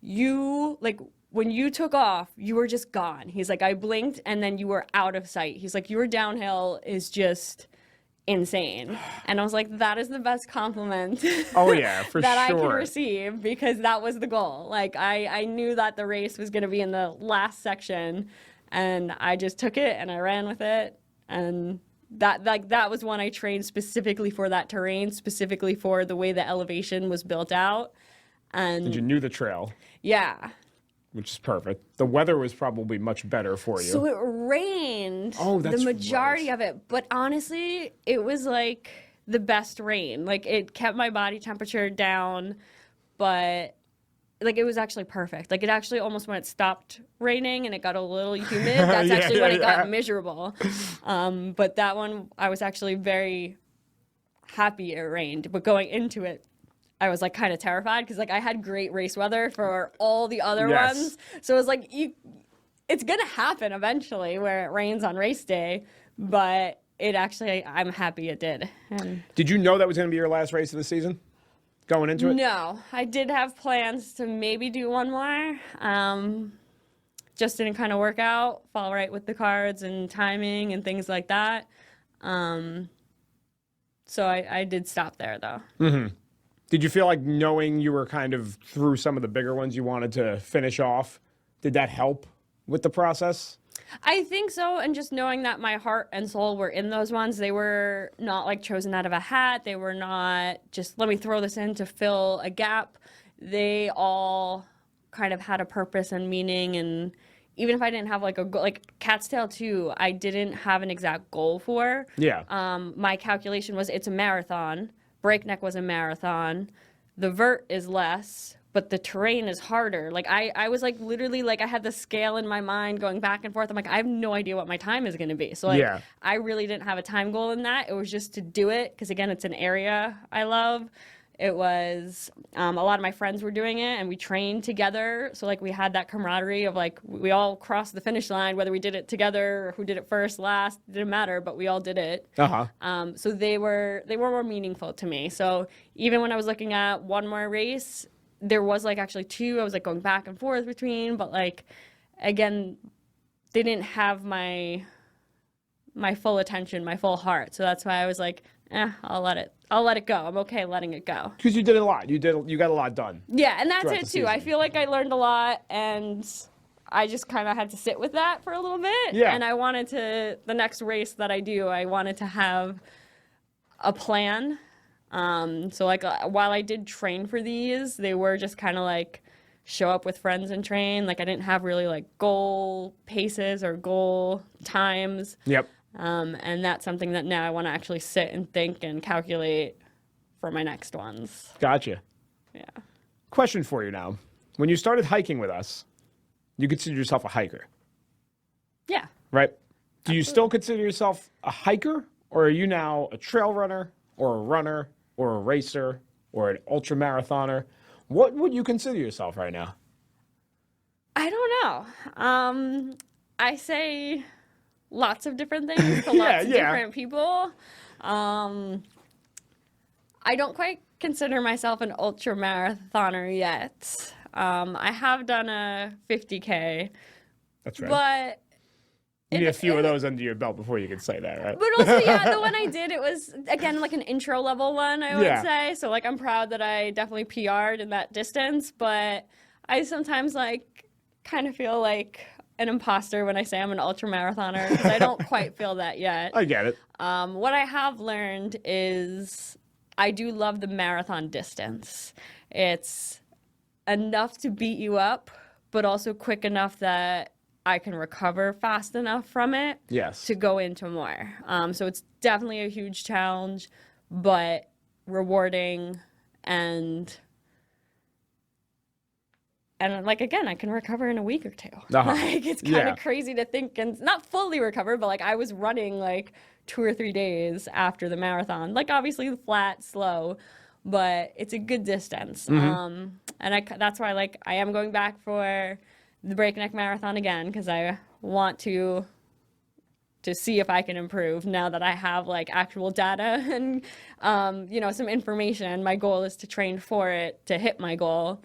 "You like when you took off, you were just gone." He's like, "I blinked and then you were out of sight." He's like, "Your downhill is just insane." And I was like, that is the best compliment Oh yeah, for that sure. I can receive, because that was the goal. Like I knew that the race was going to be in the last section, and I just took it and I ran with it. And that was one I trained specifically for that terrain, specifically for the way the elevation was built out. And you knew the trail, Yeah. which is perfect. The weather was probably much better for you. So it rained that's the majority right. of it, but honestly, it was like the best rain. Like it kept my body temperature down, but like it was actually perfect. Like it actually almost when it stopped raining and it got a little humid, that's Yeah, actually when yeah, it yeah. got miserable. But that one, I was actually very happy it rained. But going into it, I was like kind of terrified because like I had great race weather for all the other Yes. ones. So it was like it's gonna happen eventually where it rains on race day, but it actually I'm happy it did. And Did you know that was going to be your last race of the season? Going into it? no, I did have plans to maybe do one more. Just didn't kind of work out, fall right with the cards and timing and things like that. So I did stop there though. Did you feel like knowing you were kind of through some of the bigger ones you wanted to finish off, did that help with the process? I think so, and just knowing that my heart and soul were in those ones, they were not like chosen out of a hat. They were not just let me throw this in to fill a gap. They all kind of had a purpose and meaning, and even if I didn't have like a goal, like Cat's Tail 2, I didn't have an exact goal for. Yeah. My calculation was it's a marathon. Breakneck was a marathon. The vert is less, but the terrain is harder. Like I was like literally like I had the scale in my mind going back and forth. I'm like, I have no idea what my time is going to be. So like Yeah. I really didn't have a time goal in that. It was just to do it because again, it's an area I love. It was a lot of my friends were doing it and we trained together. So like we had that camaraderie of like we all crossed the finish line, whether we did it together or who did it first, last, didn't matter, but we all did it. So they were more meaningful to me. So even when I was looking at one more race, there was like actually 2 I was like going back and forth between, but like again, they didn't have my full attention, my full heart. So that's why I was like, I'll let it go. I'm okay letting it go. Because you did a lot. You got a lot done. Yeah, and that's Throughout it the too. I season. feel like I learned a lot and I just kind of had to sit with that for a little bit. Yeah. And I wanted to, the next race that I do, I wanted to have a plan. So like while I did train for these, they were just kind of like show up with friends and train. Like I didn't have really like goal paces or goal times. Yep. And that's something that now I want to actually sit and think and calculate for my next ones. Gotcha. Yeah. Question for you now. When you started hiking with us, you considered yourself a hiker, Yeah. right? Do you still consider yourself a hiker, or are you now a trail runner or a runner or a racer or an ultra marathoner? What would you consider yourself right now? I don't know. I say lots of different things to Yeah, lots of yeah. different people. I don't quite consider myself an ultra marathoner yet. I have done a 50K, That's right. but you need a few of those under your belt before you can say that, right? But also, yeah, the one I did, it was, again, like an intro level one, I would Yeah. say. So, like, I'm proud that I definitely PR'd in that distance, but I sometimes, like, kind of feel like an imposter when I say I'm an ultra marathoner because I don't quite feel that yet. I get it. What I have learned is I do love the marathon distance. It's enough to beat you up, but also quick enough that I can recover fast enough from it Yes. to go into more. So it's definitely a huge challenge, but rewarding and like again, I can recover in a week or 2. Like it's kind of crazy to think and not fully recover, but like I was running like 2 or 3 days after the marathon. Like obviously flat, slow, but it's a good distance. And that's why like I am going back for the Breakneck Marathon again, because I want to see if I can improve now that I have like actual data and you know, some information. My goal is to train for it to hit my goal.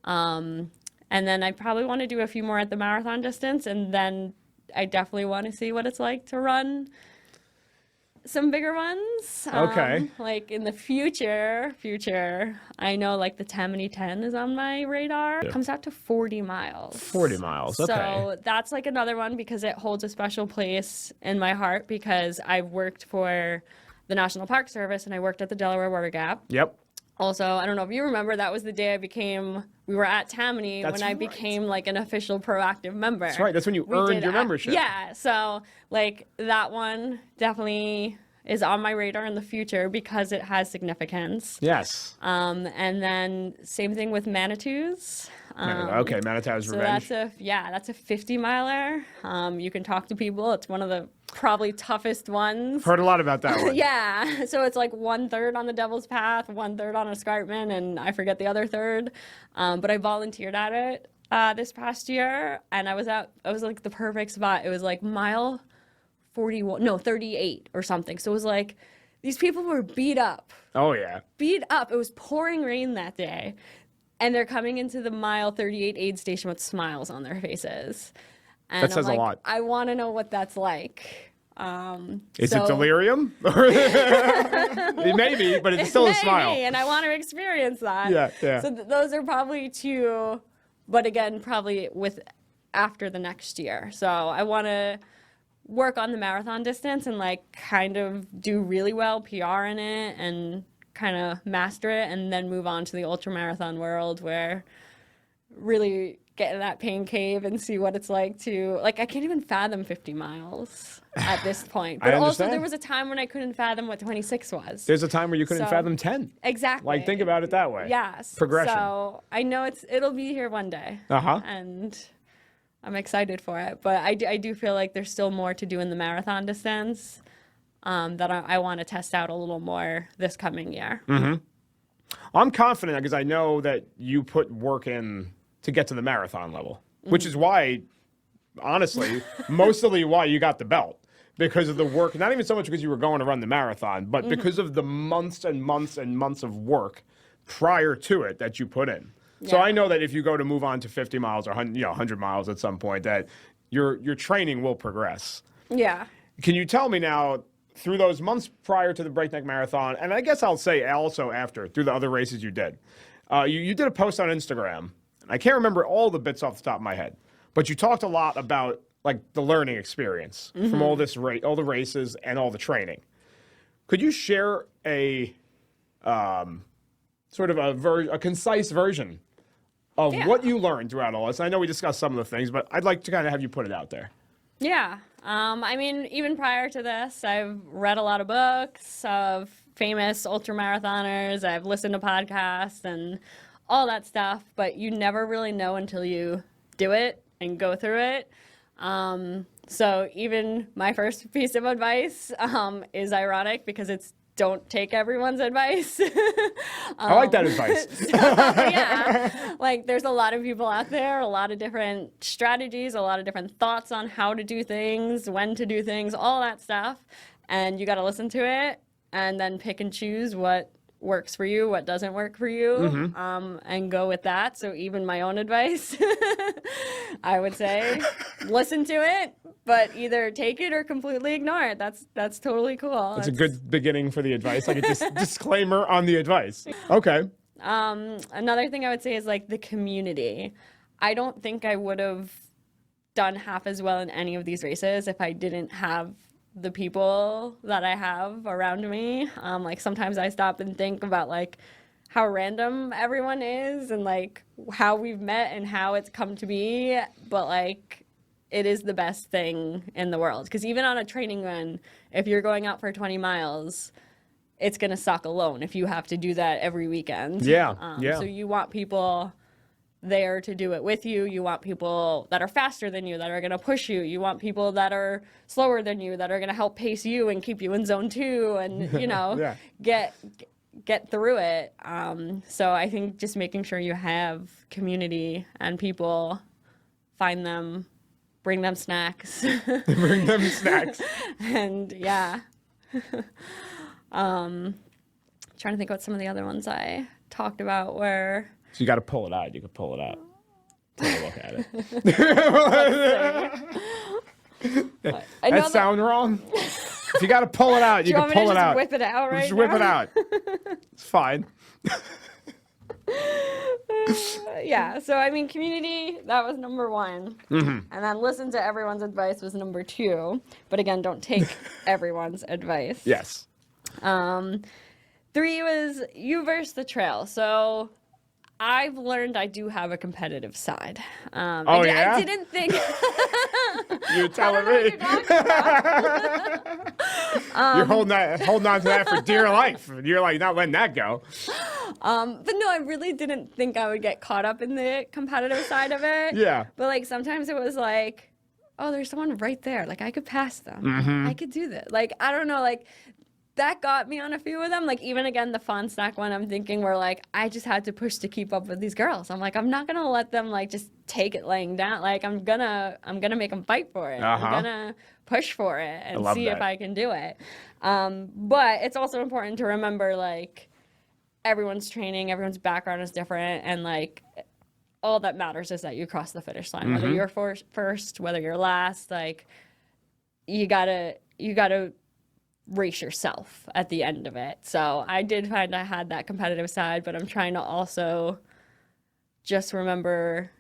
And then I probably want to do a few more at the marathon distance, and then I definitely want to see what it's like to run some bigger ones. Okay. Like in the future, I know like the Tammany 10 is on my radar. It comes out to 40 miles. 40 miles, okay. So that's like another one because it holds a special place in my heart, because I've worked for the National Park Service and I worked at the Delaware Water Gap. Yep. Also, I don't know if you remember, that was the day we were at Tammany when I became like an official proactive member. That's right. That's when you earned your membership. Yeah. So like that one definitely is on my radar in the future because it has significance. Yes. And then same thing with Manitou's. Okay, Manitou's Revenge. That's a 50 miler. You can talk to people. It's one of the probably toughest ones. Heard a lot about that one. Yeah. So it's like 1/3 on the Devil's Path, 1/3 on Escarpment, and I forget the other third. But I volunteered at it this past year, and it was like the perfect spot. It was like mile 38 or something. So it was like these people were beat up. Oh yeah. Beat up. It was pouring rain that day. And they're coming into the mile 38 aid station with smiles on their faces. And that says a lot. I want to know what that's like. Is it delirium? Maybe, but it's still a smile. And I want to experience that. Yeah. So those are probably two, but again, probably after the next year. So I want to work on the marathon distance and like kind of do really well, PR in it, and kind of master it, and then move on to the ultramarathon world, where really get in that pain cave and see what it's like to, like, I can't even fathom 50 miles at this point. But also there was a time when I couldn't fathom what 26 was. There's a time where you couldn't fathom 10. Exactly. Like, think about it that way. Yes. Progression. So I know it'll be here one day. And I'm excited for it. But I do feel like there's still more to do in the marathon distance. That I want to test out a little more this coming year. I'm confident because I know that you put work in to get to the marathon level, which is why, honestly, mostly why you got the belt, because of the work, not even so much because you were going to run the marathon, but because of the months and months and months of work prior to it that you put in. So I know that if you go to move on to 50 miles or 100 miles at some point, that your training will progress. Yeah. Can you tell me now, through those months prior to the Breakneck Marathon, and I guess I'll say also after, through the other races you did, you did a post on Instagram. I can't remember all the bits off the top of my head, but you talked a lot about like the learning experience from all the races and all the training. Could you share a sort of a concise version of what you learned throughout all this? I know we discussed some of the things, but I'd like to kind of have you put it out there. Yeah. I mean, even prior to this, I've read a lot of books of famous ultramarathoners. I've listened to podcasts and all that stuff, but you never really know until you do it and go through it. So even my first piece of advice is ironic because it's don't take everyone's advice. I like that advice. Yeah, like there's a lot of people out there, a lot of different strategies, a lot of different thoughts on how to do things, when to do things, all that stuff. And you got to listen to it and then pick and choose what works for you, what doesn't work for you, and go with that. So even my own advice, I would say, listen to it, but either take it or completely ignore it. That's totally cool. That's a good beginning for the advice, like a disclaimer on the advice. Okay. Another thing I would say is like the community. I don't think I would have done half as well in any of these races if I didn't have the people that I have around me. Like sometimes I stop and think about like how random everyone is and like how we've met and how it's come to be, but like it is the best thing in the world. Because even on a training run, if you're going out for 20 miles, it's gonna suck alone if you have to do that every weekend. Yeah. So you want people there to do it with you. You want people that are faster than you, that are going to push you. You want people that are slower than you, that are going to help pace you and keep you in zone 2 and, you know, get through it. So I think just making sure you have community and people, find them, bring them snacks. Bring them snacks. And yeah. Trying to think what some of the other ones I talked about were. So you got to pull it out. You can pull it out. Take a look at it. That sound wrong? If you got to pull it out, you can pull it out. Whip it out right Just now? whip it out. It's fine. Yeah, so I mean, community, that was number 1. And then listen to everyone's advice was number 2. But again, don't take everyone's advice. Yes. 3 was you versus the trail. So I've learned I do have a competitive side. Yeah? I didn't think. You're telling me. You're holding on to that for dear life. You're like not letting that go. But no, I really didn't think I would get caught up in the competitive side of it. Yeah. But like sometimes it was like, oh, there's someone right there. Like I could pass them. I could do this. Like, I don't know, like that got me on a few of them. Like even again, the Fahnestock one, I'm thinking where like I just had to push to keep up with these girls. I'm like, I'm not gonna let them like just take it laying down. Like I'm gonna make them fight for it. I'm gonna push for it and see if I can do it. But it's also important to remember like everyone's training, everyone's background is different, and like all that matters is that you cross the finish line. Whether you're first, whether you're last, like you gotta race yourself at the end of it. So I did find I had that competitive side, but I'm trying to also just remember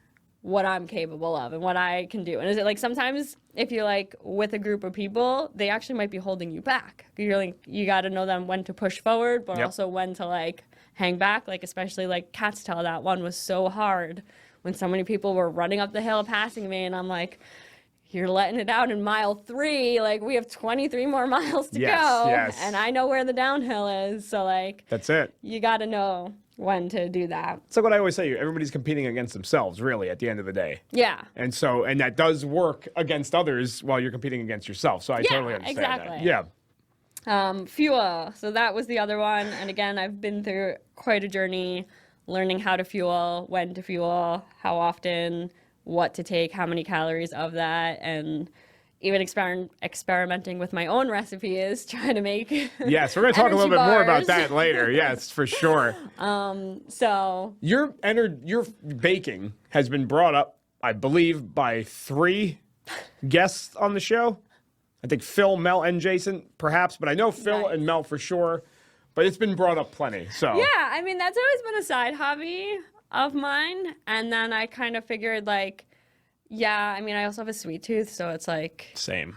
what I'm capable of and what I can do. And is it like sometimes if you're like with a group of people, they actually might be holding you back. You're like, you got to know them when to push forward, but also when to like hang back. Like especially like Cat's Tail, that one was so hard when so many people were running up the hill passing me, and I'm like, you're letting it out in mile 3. Like we have 23 more miles to go. Yes. And I know where the downhill is. So like, that's it. You got to know when to do that. It's like what I always say, everybody's competing against themselves, really, at the end of the day. Yeah. And that does work against others while you're competing against yourself. So I totally understand that. Yeah. Fuel. So that was the other one. And again, I've been through quite a journey learning how to fuel, when to fuel, how often, what to take, how many calories of that, and even experimenting with my own recipes, trying to make yes, we're going to talk a little bit more about that later. Yes, for sure. So your baking has been brought up, I believe, by 3 guests on the show. I think Phil, Mel, and Jason, perhaps, but I know Phil and Mel for sure. But it's been brought up plenty. So yeah, I mean that's always been a side hobby of mine, and then I kind of figured like, yeah, I mean I also have a sweet tooth, so it's like same.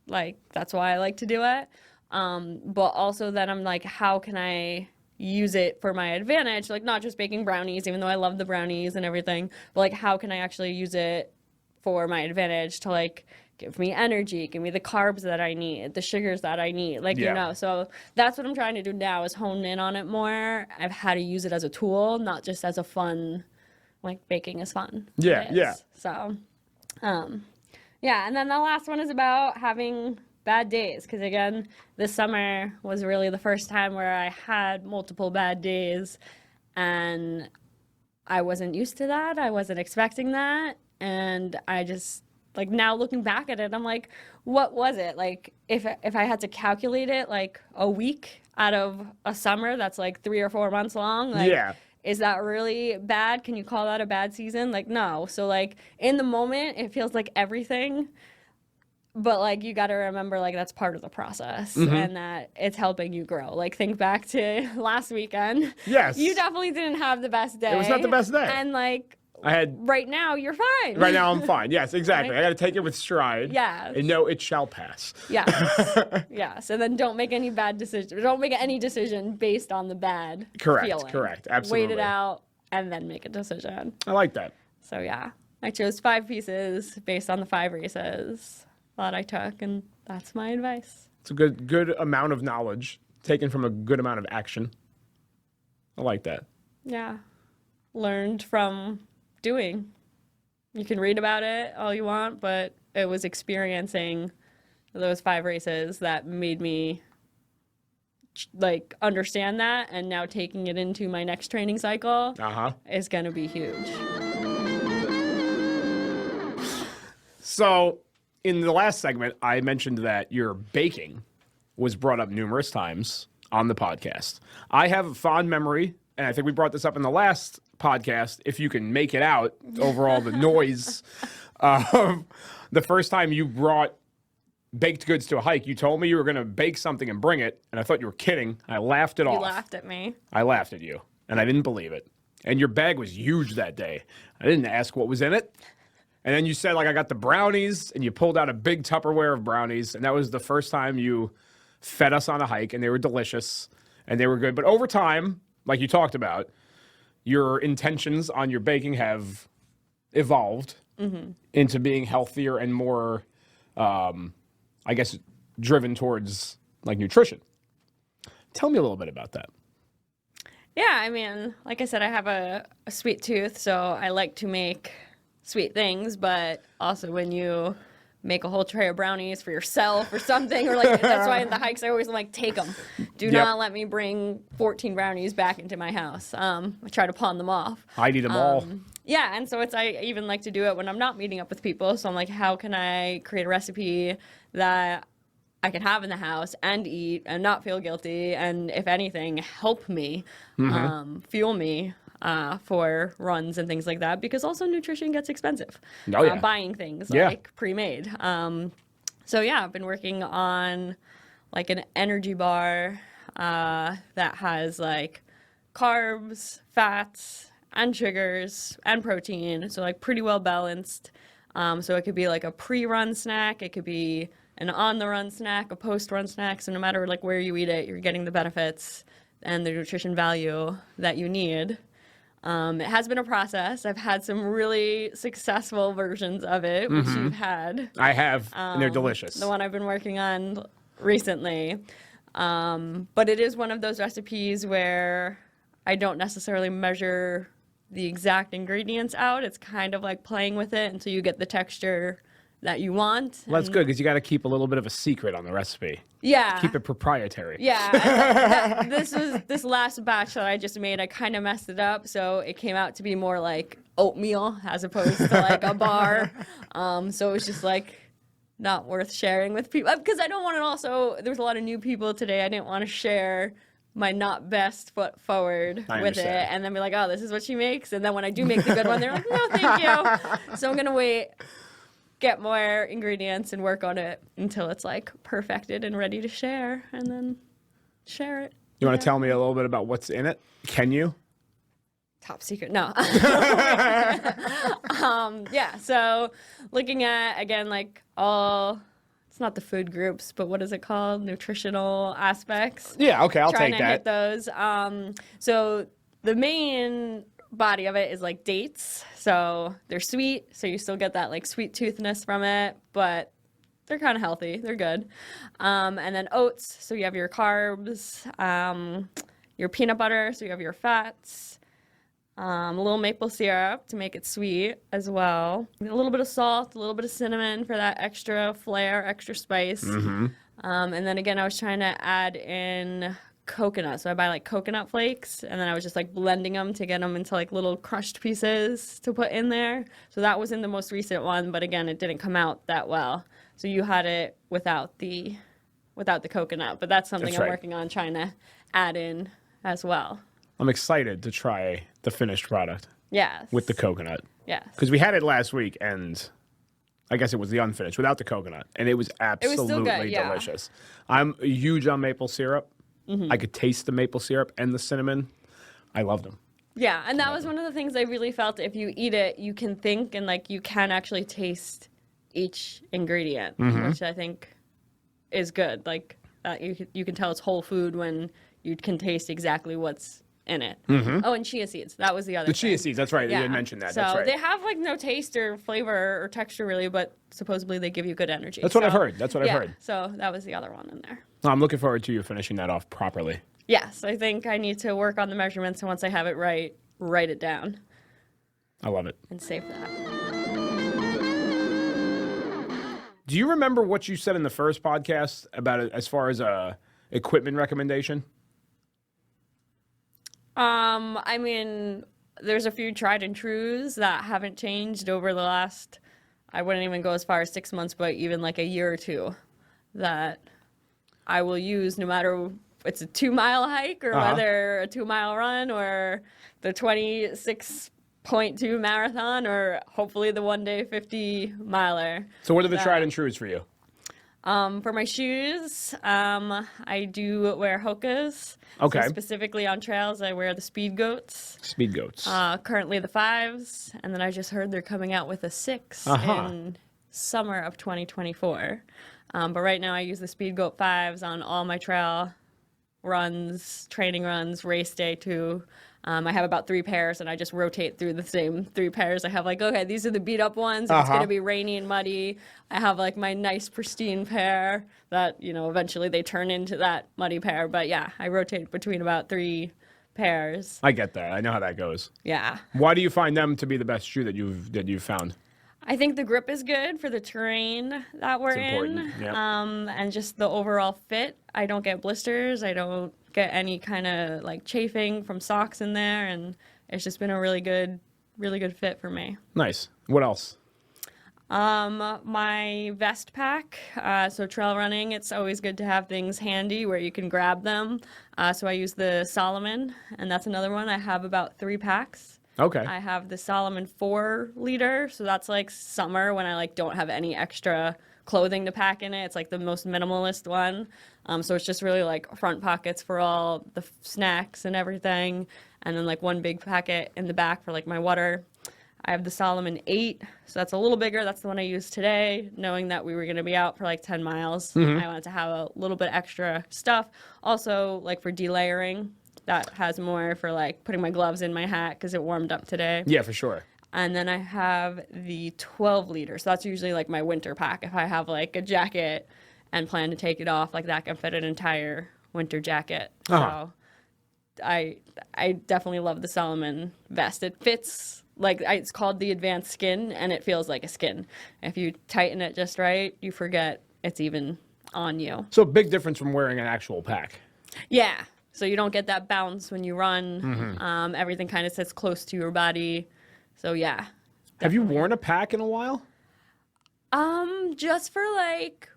Like that's why I like to do it. But also then I'm like, how can I use it for my advantage? Like not just baking brownies, even though I love the brownies and everything, but like how can I actually use it for my advantage to like give me energy, give me the carbs that I need, the sugars that I need, like, you know, so that's what I'm trying to do now is hone in on it more. I've had to use it as a tool, not just as a fun, like baking is fun. Yeah. So, yeah. And then the last one is about having bad days. Cause again, this summer was really the first time where I had multiple bad days and I wasn't used to that. I wasn't expecting that. And I just, like now looking back at it, I'm like, what was it? Like if I had to calculate it like a week out of a summer that's like 3 or 4 months long, like is that really bad? Can you call that a bad season? Like no. So like in the moment it feels like everything, but like you got to remember like that's part of the process and that it's helping you grow. Like think back to last weekend. Yes. You definitely didn't have the best day. It was not the best day. And like right now you're fine. Right now I'm fine. Yes, exactly. Right? I got to take it with stride. Yes. And know it shall pass. Yes. Yes. And then don't make any bad decisions. Don't make any decision based on the bad feeling. Correct. Absolutely. Wait it out and then make a decision. I like that. So yeah, I chose 5 pieces based on the 5 races that I took, and that's my advice. It's a good amount of knowledge taken from a good amount of action. I like that. Yeah. Learned from doing. You can read about it all you want, but it was experiencing those 5 races that made me like understand that, and now taking it into my next training cycle is going to be huge. So in the last segment, I mentioned that your baking was brought up numerous times on the podcast. I have a fond memory, and I think we brought this up in the last podcast, if you can make it out over all the noise. The first time you brought baked goods to a hike, you told me you were going to bake something and bring it, and I thought you were kidding. I laughed it off. You laughed at me. I laughed at you, and I didn't believe it. And your bag was huge that day. I didn't ask what was in it. And then you said, like, I got the brownies, and you pulled out a big Tupperware of brownies, and that was the first time you fed us on a hike, and they were delicious, and they were good. But over time, like you talked about, your intentions on your baking have evolved into being healthier and more, I guess, driven towards, like, nutrition. Tell me a little bit about that. Yeah, I mean, like I said, I have a sweet tooth, so I like to make sweet things, but also when you make a whole tray of brownies for yourself or something, or like, that's why in the hikes I always like, take them. Do not let me bring 14 brownies back into my house. I try to pawn them off. I'd eat them all. Yeah, and so I even like to do it when I'm not meeting up with people. So I'm like, how can I create a recipe that I can have in the house and eat and not feel guilty, and if anything, help me, fuel me for runs and things like that, because also nutrition gets expensive. Buying things like pre-made. So yeah, I've been working on like an energy bar that has like carbs, fats, and sugars and protein, so like pretty well balanced. So it could be like a pre-run snack, it could be an on-the-run snack, a post-run snack. So no matter like where you eat it, you're getting the benefits and the nutrition value that you need. It has been a process. I've had some really successful versions of it, which you've had. I have, and they're delicious. The one I've been working on recently. But it is one of those recipes where I don't necessarily measure the exact ingredients out. It's kind of like playing with it until you get the texture that you want. Well, that's good, because you got to keep a little bit of a secret on the recipe. Yeah. Keep it proprietary. Yeah. This last batch that I just made, I kind of messed it up, so it came out to be more like oatmeal as opposed to like a bar. So it was just like not worth sharing with people, because I don't want to also, there's a lot of new people today. I didn't want to share my not best foot forward with it and then be like, oh, this is what she makes. And then when I do make the good one, they're like, no, thank you. So I'm going to wait, get more ingredients and work on it until it's like perfected and ready to share, and then share it. You want to tell me a little bit about what's in it? Can you? Top secret. No. Yeah. So looking at, again, like all, it's not the food groups, but what is it called? Nutritional aspects. Yeah. Okay. I'll Trying take to that. hit those. So the main body of it is like dates. So they're sweet. So you still get that like sweet toothness from it, but they're kind of healthy. They're good. And then oats. So you have your carbs, your peanut butter. So you have your fats. A little maple syrup to make it sweet as well. A little bit of salt, a little bit of cinnamon for that extra flair, extra spice. And then again, I was trying to add in coconut. So I buy like coconut flakes, and then I was just like blending them to get them into like little crushed pieces to put in there. So that was in the most recent one, but again, it didn't come out that well. So you had it without the coconut, but that's something I'm working on trying to add in as well. I'm excited to try the finished product. Yes. With the coconut. Yes. Because we had it last week, and I guess it was the unfinished without the coconut, and it was absolutely delicious. I'm huge on maple syrup. I could taste the maple syrup and the cinnamon. I loved them. Yeah, and that was one of the things I really felt. If you eat it, you can think and like you can actually taste each ingredient, which I think is good. Like you can tell it's whole food when you can taste exactly what's in it. Oh, and chia seeds. That was the other thing. Chia seeds, that's right. You had mentioned that. So that's right. they have like no taste or flavor or texture really, but supposedly they give you good energy. That's what I've heard. That's what I've heard. So that was the other one in there. I'm looking forward to you finishing that off properly. Yes, I think I need to work on the measurements, and once I have it right, write it down. I love it. And save that. Do you remember what you said in the first podcast about it as far as equipment recommendation? I mean, there's a few tried and trues that haven't changed over the last, I wouldn't even go as far as 6 months, but even like a year or two that I will use no matter if it's a 2-mile hike or whether a 2-mile run or the 26.2 marathon or hopefully the 1-day 50 miler. So what are the tried and trues for you? For my shoes, I do wear Hokas. Okay. So specifically on trails, I wear the Speed Goats. Speed Goats. Currently the 5s, and then I just heard they're coming out with a 6 in summer of 2024. But right now I use the Speed Goat 5s on all my trail runs, training runs, race day too. I have about 3 pairs, and I just rotate through the same 3 pairs. I have like, okay, these are the beat up ones. If it's going to be rainy and muddy, I have like my nice pristine pair that, you know, eventually they turn into that muddy pair. But yeah, I rotate between about 3 pairs. I get that. I know how that goes. Yeah. Why do you find them to be the best shoe that you've found? I think the grip is good for the terrain that we're in. Yep. And just the overall fit. I don't get blisters. I don't get any kind of like chafing from socks in there, and it's just been a really good fit for me. Nice. What else? My vest pack. So trail running, it's always good to have things handy where you can grab them. So I use the Solomon, and that's another one. I have about 3 packs. Okay. I have the Solomon 4-liter, so that's like summer when I like don't have any extra clothing to pack in it. It's like the most minimalist one. So it's just really like front pockets for all the snacks and everything, and then like one big packet in the back for like my water. I have the Solomon 8, so that's a little bigger. That's the one I used today, knowing that we were going to be out for like 10 miles. I wanted to have a little bit extra stuff. Also, like for delayering, that has more for like putting my gloves in my hat because it warmed up today. Yeah, for sure. And then I have the 12-liter. So that's usually like my winter pack. If I have like a jacket and plan to take it off, like that can fit an entire winter jacket. So I definitely love the Solomon vest. It fits like it's called the advanced skin, and it feels like a skin. If you tighten it just right, you forget it's even on you. So big difference from wearing an actual pack. Yeah. So you don't get that bounce when you run. Everything kind of sits close to your body. So yeah. Definitely. Have you worn a pack in a while? Just for like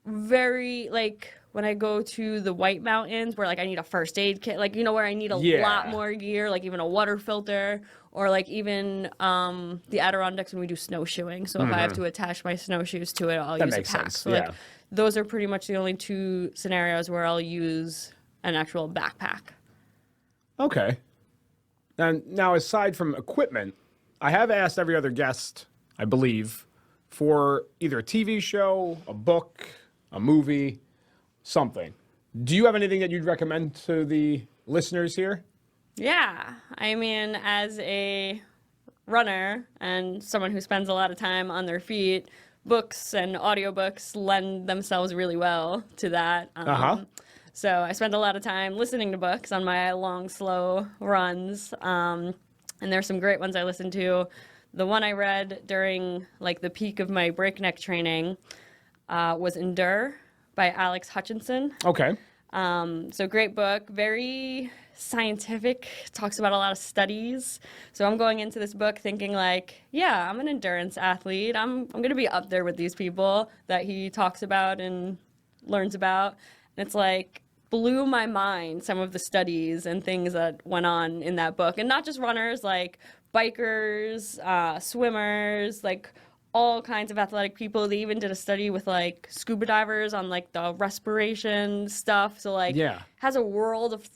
very like when I go to the White Mountains where like I need a first aid kit, like you know where I need a lot more gear, like even a water filter, or like even the Adirondacks when we do snowshoeing. So if I have to attach my snowshoes to it, I'll use a pack. Sense. So like those are pretty much the only 2 scenarios where I'll use an actual backpack. Okay. And now, aside from equipment, I have asked every other guest, I believe, for either a TV show, a book, a movie, something. Do you have anything that you'd recommend to the listeners here? Yeah. I mean, as a runner and someone who spends a lot of time on their feet, books and audiobooks lend themselves really well to that. So I spend a lot of time listening to books on my long, slow runs. And there's some great ones I listen to. The one I read during like the peak of my breakneck training was Endure by Alex Hutchinson. Okay. So great book, very scientific, talks about a lot of studies. So I'm going into this book thinking like, yeah, I'm an endurance athlete. I'm going to be up there with these people that he talks about and learns about. And it's like, blew my mind some of the studies and things that went on in that book. And not just runners, like bikers, swimmers, like all kinds of athletic people. They even did a study with like scuba divers on like the respiration stuff. So like has a world of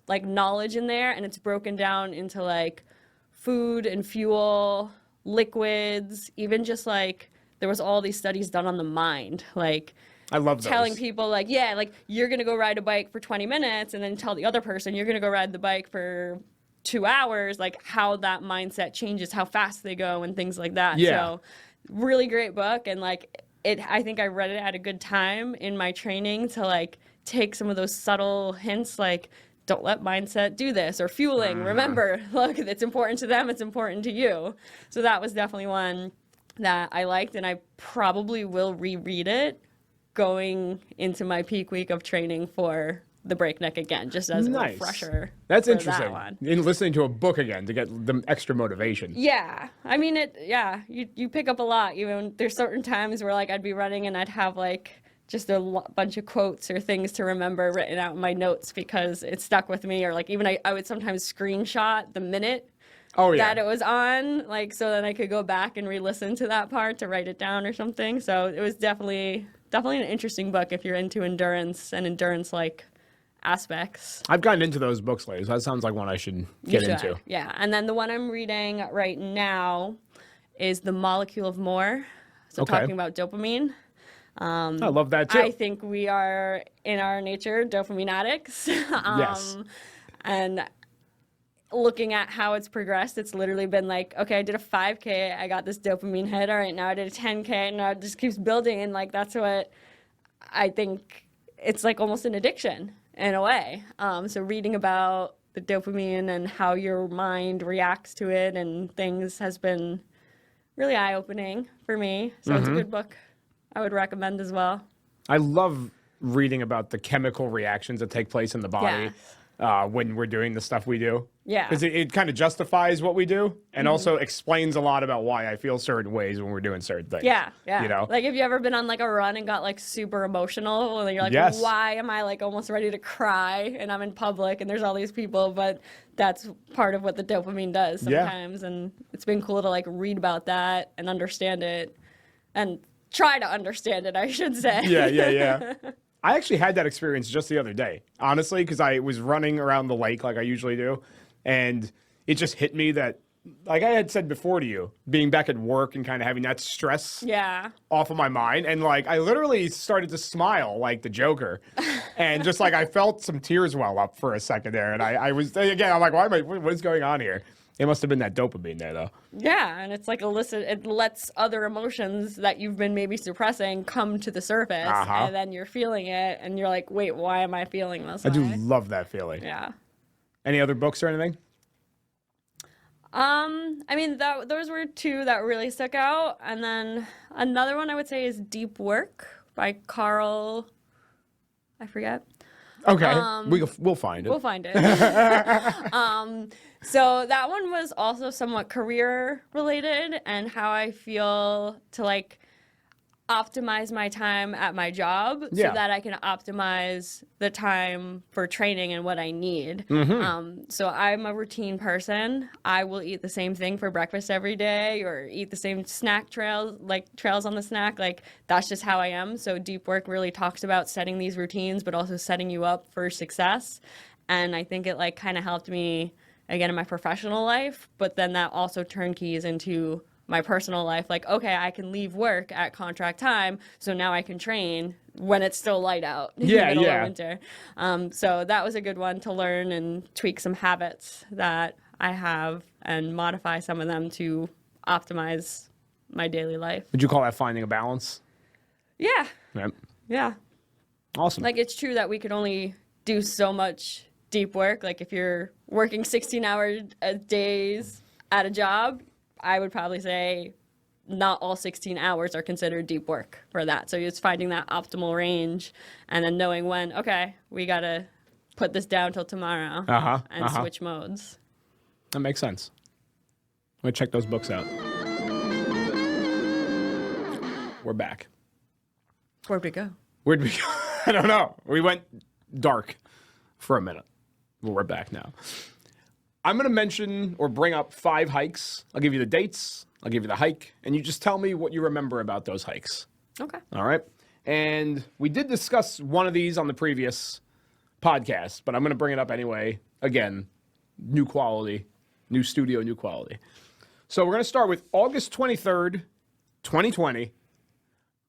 like knowledge in there, and it's broken down into like food and fuel, liquids, even just like there was all these studies done on the mind. Like I love those. Telling people like, yeah, like you're going to go ride a bike for 20 minutes and then tell the other person you're going to go ride the bike for 2 hours, like how that mindset changes, how fast they go and things like that. Yeah. So really great book. And like I think I read it at a good time in my training to like take some of those subtle hints, like don't let mindset do this, or fueling. Remember, look, it's important to them. It's important to you. So that was definitely one that I liked, and I probably will reread it going into my peak week of training for the Breakneck again, just as a refresher. That's for interesting. That one. In listening to a book again to get the extra motivation. Yeah, I mean you pick up a lot. Even there's certain times where like I'd be running and I'd have like just a bunch of quotes or things to remember written out in my notes because it stuck with me, or like even I would sometimes screenshot the minute that it was on, like so then I could go back and re-listen to that part to write it down or something. So it was definitely an interesting book if you're into endurance and endurance like aspects. I've gotten into those books lately, so that sounds like one I should get into. Yeah, and then the one I'm reading right now is The Molecule of More. So talking about dopamine. I love that too. I think we are in our nature dopamine addicts. Yes. And looking at how it's progressed, it's literally been like, okay, I did a 5K, I got this dopamine hit. All right, now I did a 10K, and now it just keeps building. And like that's what I think. It's like almost an addiction in a way. So reading about the dopamine and how your mind reacts to it and things has been really eye-opening for me. So it's a good book I would recommend as well. I love reading about the chemical reactions that take place in the body when we're doing the stuff we do. Yeah. Because it kind of justifies what we do and also explains a lot about why I feel certain ways when we're doing certain things. Yeah, yeah. You know? Like, have you ever been on, like, a run and got, like, super emotional? And you're like, Yes. why am I, like, almost ready to cry? And I'm in public and there's all these people. But that's part of what the dopamine does sometimes. Yeah. And it's been cool to, like, read about that and understand it. And try to understand it, I should say. Yeah. I actually had that experience just the other day, honestly, because I was running around the lake like I usually do. And it just hit me that, like I had said before to you, being back at work and kind of having that stress off of my mind. And like, I literally started to smile like the Joker. And just like, I felt some tears well up for a second there. And I was, again, I'm like, what is going on here? It must have been that dopamine there, though. Yeah, and it's like it lets other emotions that you've been maybe suppressing come to the surface, and then you're feeling it, and you're like, wait, why am I feeling this? I do love that feeling. Yeah. Any other books or anything? I mean, those were two that really stuck out, and then another one I would say is Deep Work by Carl. I forget. Okay, we'll find it. We'll find it. So that one was also somewhat career related and how I feel to like optimize my time at my job so that I can optimize the time for training and what I need. So I'm a routine person. I will eat the same thing for breakfast every day or eat the same snack trails on the snack. Like that's just how I am. So Deep Work really talks about setting these routines, but also setting you up for success. And I think it like kind of helped me again in my professional life, but then that also turnkeys into my personal life. Like, okay, I can leave work at contract time, so now I can train when it's still light out in the middle of winter. So that was a good one to learn and tweak some habits that I have and modify some of them to optimize my daily life. Would you call that finding a balance? Yeah. Yep. Yeah. Awesome. Like, it's true that we could only do so much deep work. Like, if you're working 16-hour days at a job, I would probably say not all 16 hours are considered deep work for that. So it's finding that optimal range and then knowing when, okay, we got to put this down till tomorrow and switch modes. That makes sense. I'm going to check those books out. We're back. Where'd we go? Where'd we go? I don't know. We went dark for a minute. Well, we're back now. I'm going to mention or bring up 5 hikes. I'll give you the dates. I'll give you the hike. And you just tell me what you remember about those hikes. Okay. All right. And we did discuss one of these on the previous podcast, but I'm going to bring it up anyway. Again, new quality, new studio, new quality. So we're going to start with August 23rd, 2020,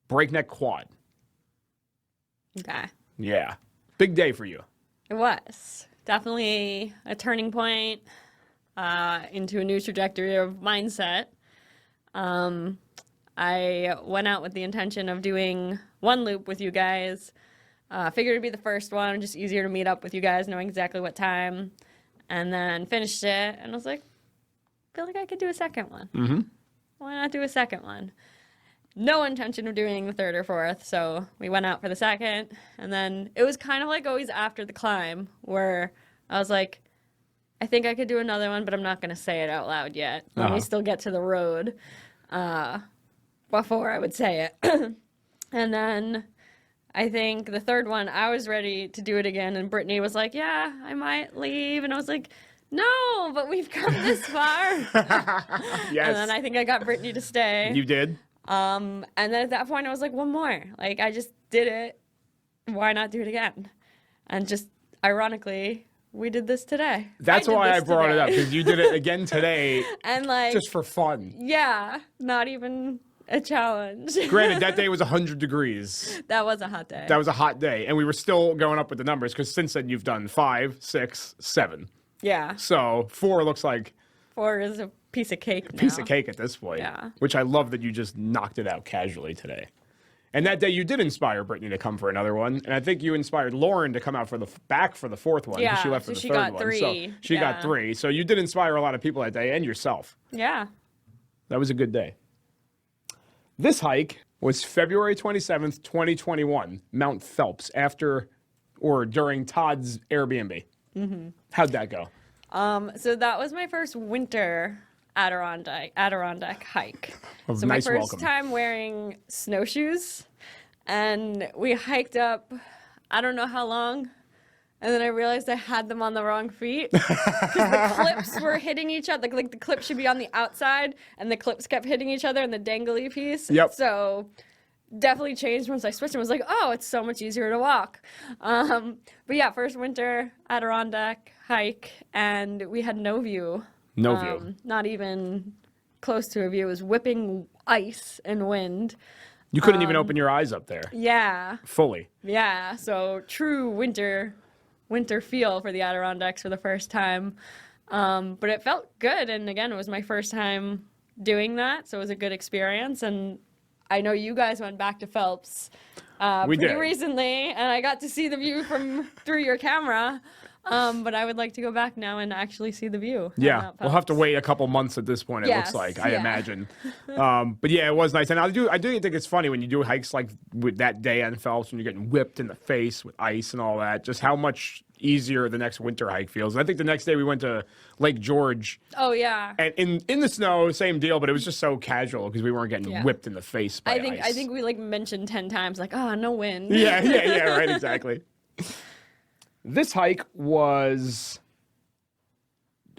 Breakneck Quad. Okay. Yeah. Big day for you. It was. Definitely a turning point into a new trajectory of mindset. I went out with the intention of doing one loop with you guys. Figured it'd be the first one, just easier to meet up with you guys, knowing exactly what time. And then finished it, and I was like, I feel like I could do a second one. Why not do a second one? no intention of doing the third or fourth, so we went out for the second. And then it was kind of like always after the climb where I was like, I think I could do another one, but I'm not going to say it out loud yet. When we still get to the road before I would say it. And then I think the third one, I was ready to do it again, and Brittany was like, yeah, I might leave. And I was like, no, but we've come this far. Yes. And then I think I got Brittany to stay. You did? And then at that point, I was like, one more. Like, I just did it. Why not do it again? And just ironically, we did this today. That's why I brought it up, because you did it again today. And like, just for fun. Yeah, not even a challenge. Granted, that day was 100 degrees. That was a hot day. That was a hot day. And we were still going up with the numbers, because since then you've done 5, 6, 7. Yeah. So 4 looks like 4 is a piece of cake now. piece of cake at this point. Yeah. Which I love that you just knocked it out casually today. And that day you did inspire Brittany to come for another one. And I think you inspired Lauren to come out for the back for the fourth one. Yeah, She left for so the she third got one. 3. So she got 3. So you did inspire a lot of people that day and yourself. Yeah. That was a good day. This hike was February 27th, 2021, Mount Phelps, after or during Todd's Airbnb. Mm-hmm. How'd that go? So that was my first winter Adirondack hike. So nice my first welcome. time wearing snowshoes, and we hiked up, I don't know how long, and then I realized I had them on the wrong feet because the clips were hitting each other. Like the clip should be on the outside, and the clips kept hitting each other in the dangly piece. Yep. So definitely changed once I switched and was like, oh, it's so much easier to walk. But yeah, first winter Adirondack hike, and we had no view. No view. Not even close to a view. It was whipping ice and wind. You couldn't even open your eyes up there Yeah. fully. Yeah. So true winter feel for the Adirondacks for the first time. But it felt good. And again, it was my first time doing that. So it was a good experience. And I know you guys went back to Phelps We pretty did. recently, and I got to see the view from through your camera. But I would like to go back now and actually see the view. at Yeah, Mount we'll have to Phelps. wait a couple months at this point. It looks Yes, like, I yeah. imagine. But yeah, it was nice, and I do think it's funny when you do hikes like with that day on Phelps when you're getting whipped in the face with ice and all that. Just how much easier the next winter hike feels. And I think the next day we went to Lake George, Oh yeah. and in the snow, same deal, but it was just so casual because we weren't getting Yeah. whipped in the face by ice. I think we like mentioned 10 times like, oh, no wind. Yeah, right, exactly. This hike was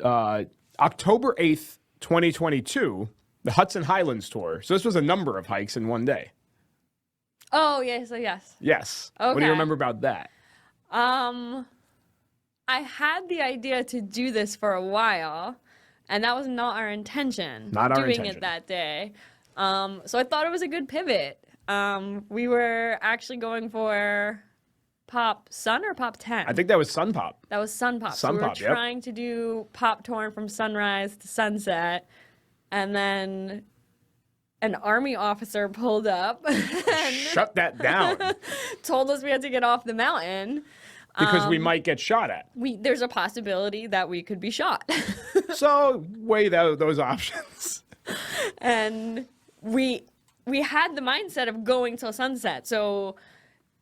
October 8th, 2022, the Hudson Highlands Tour. So this was a number of hikes in one day. Oh, yes, yes. Yes. What do Okay. you remember about that? I had the idea to do this for a while, and that was not our intention. Not our doing intention. it that day. So I thought it was a good pivot. We were actually going for Pop Sun or Pop 10? I think that was Sun Pop. That was Sun Pop. Sun so we were Pop, yep. trying to do Pop Torn from sunrise to sunset, and then an army officer pulled up and Shut that down told us we had to get off the mountain. because we might get shot at. There's a possibility that we could be shot. So weigh those options. And we had the mindset of going till sunset. So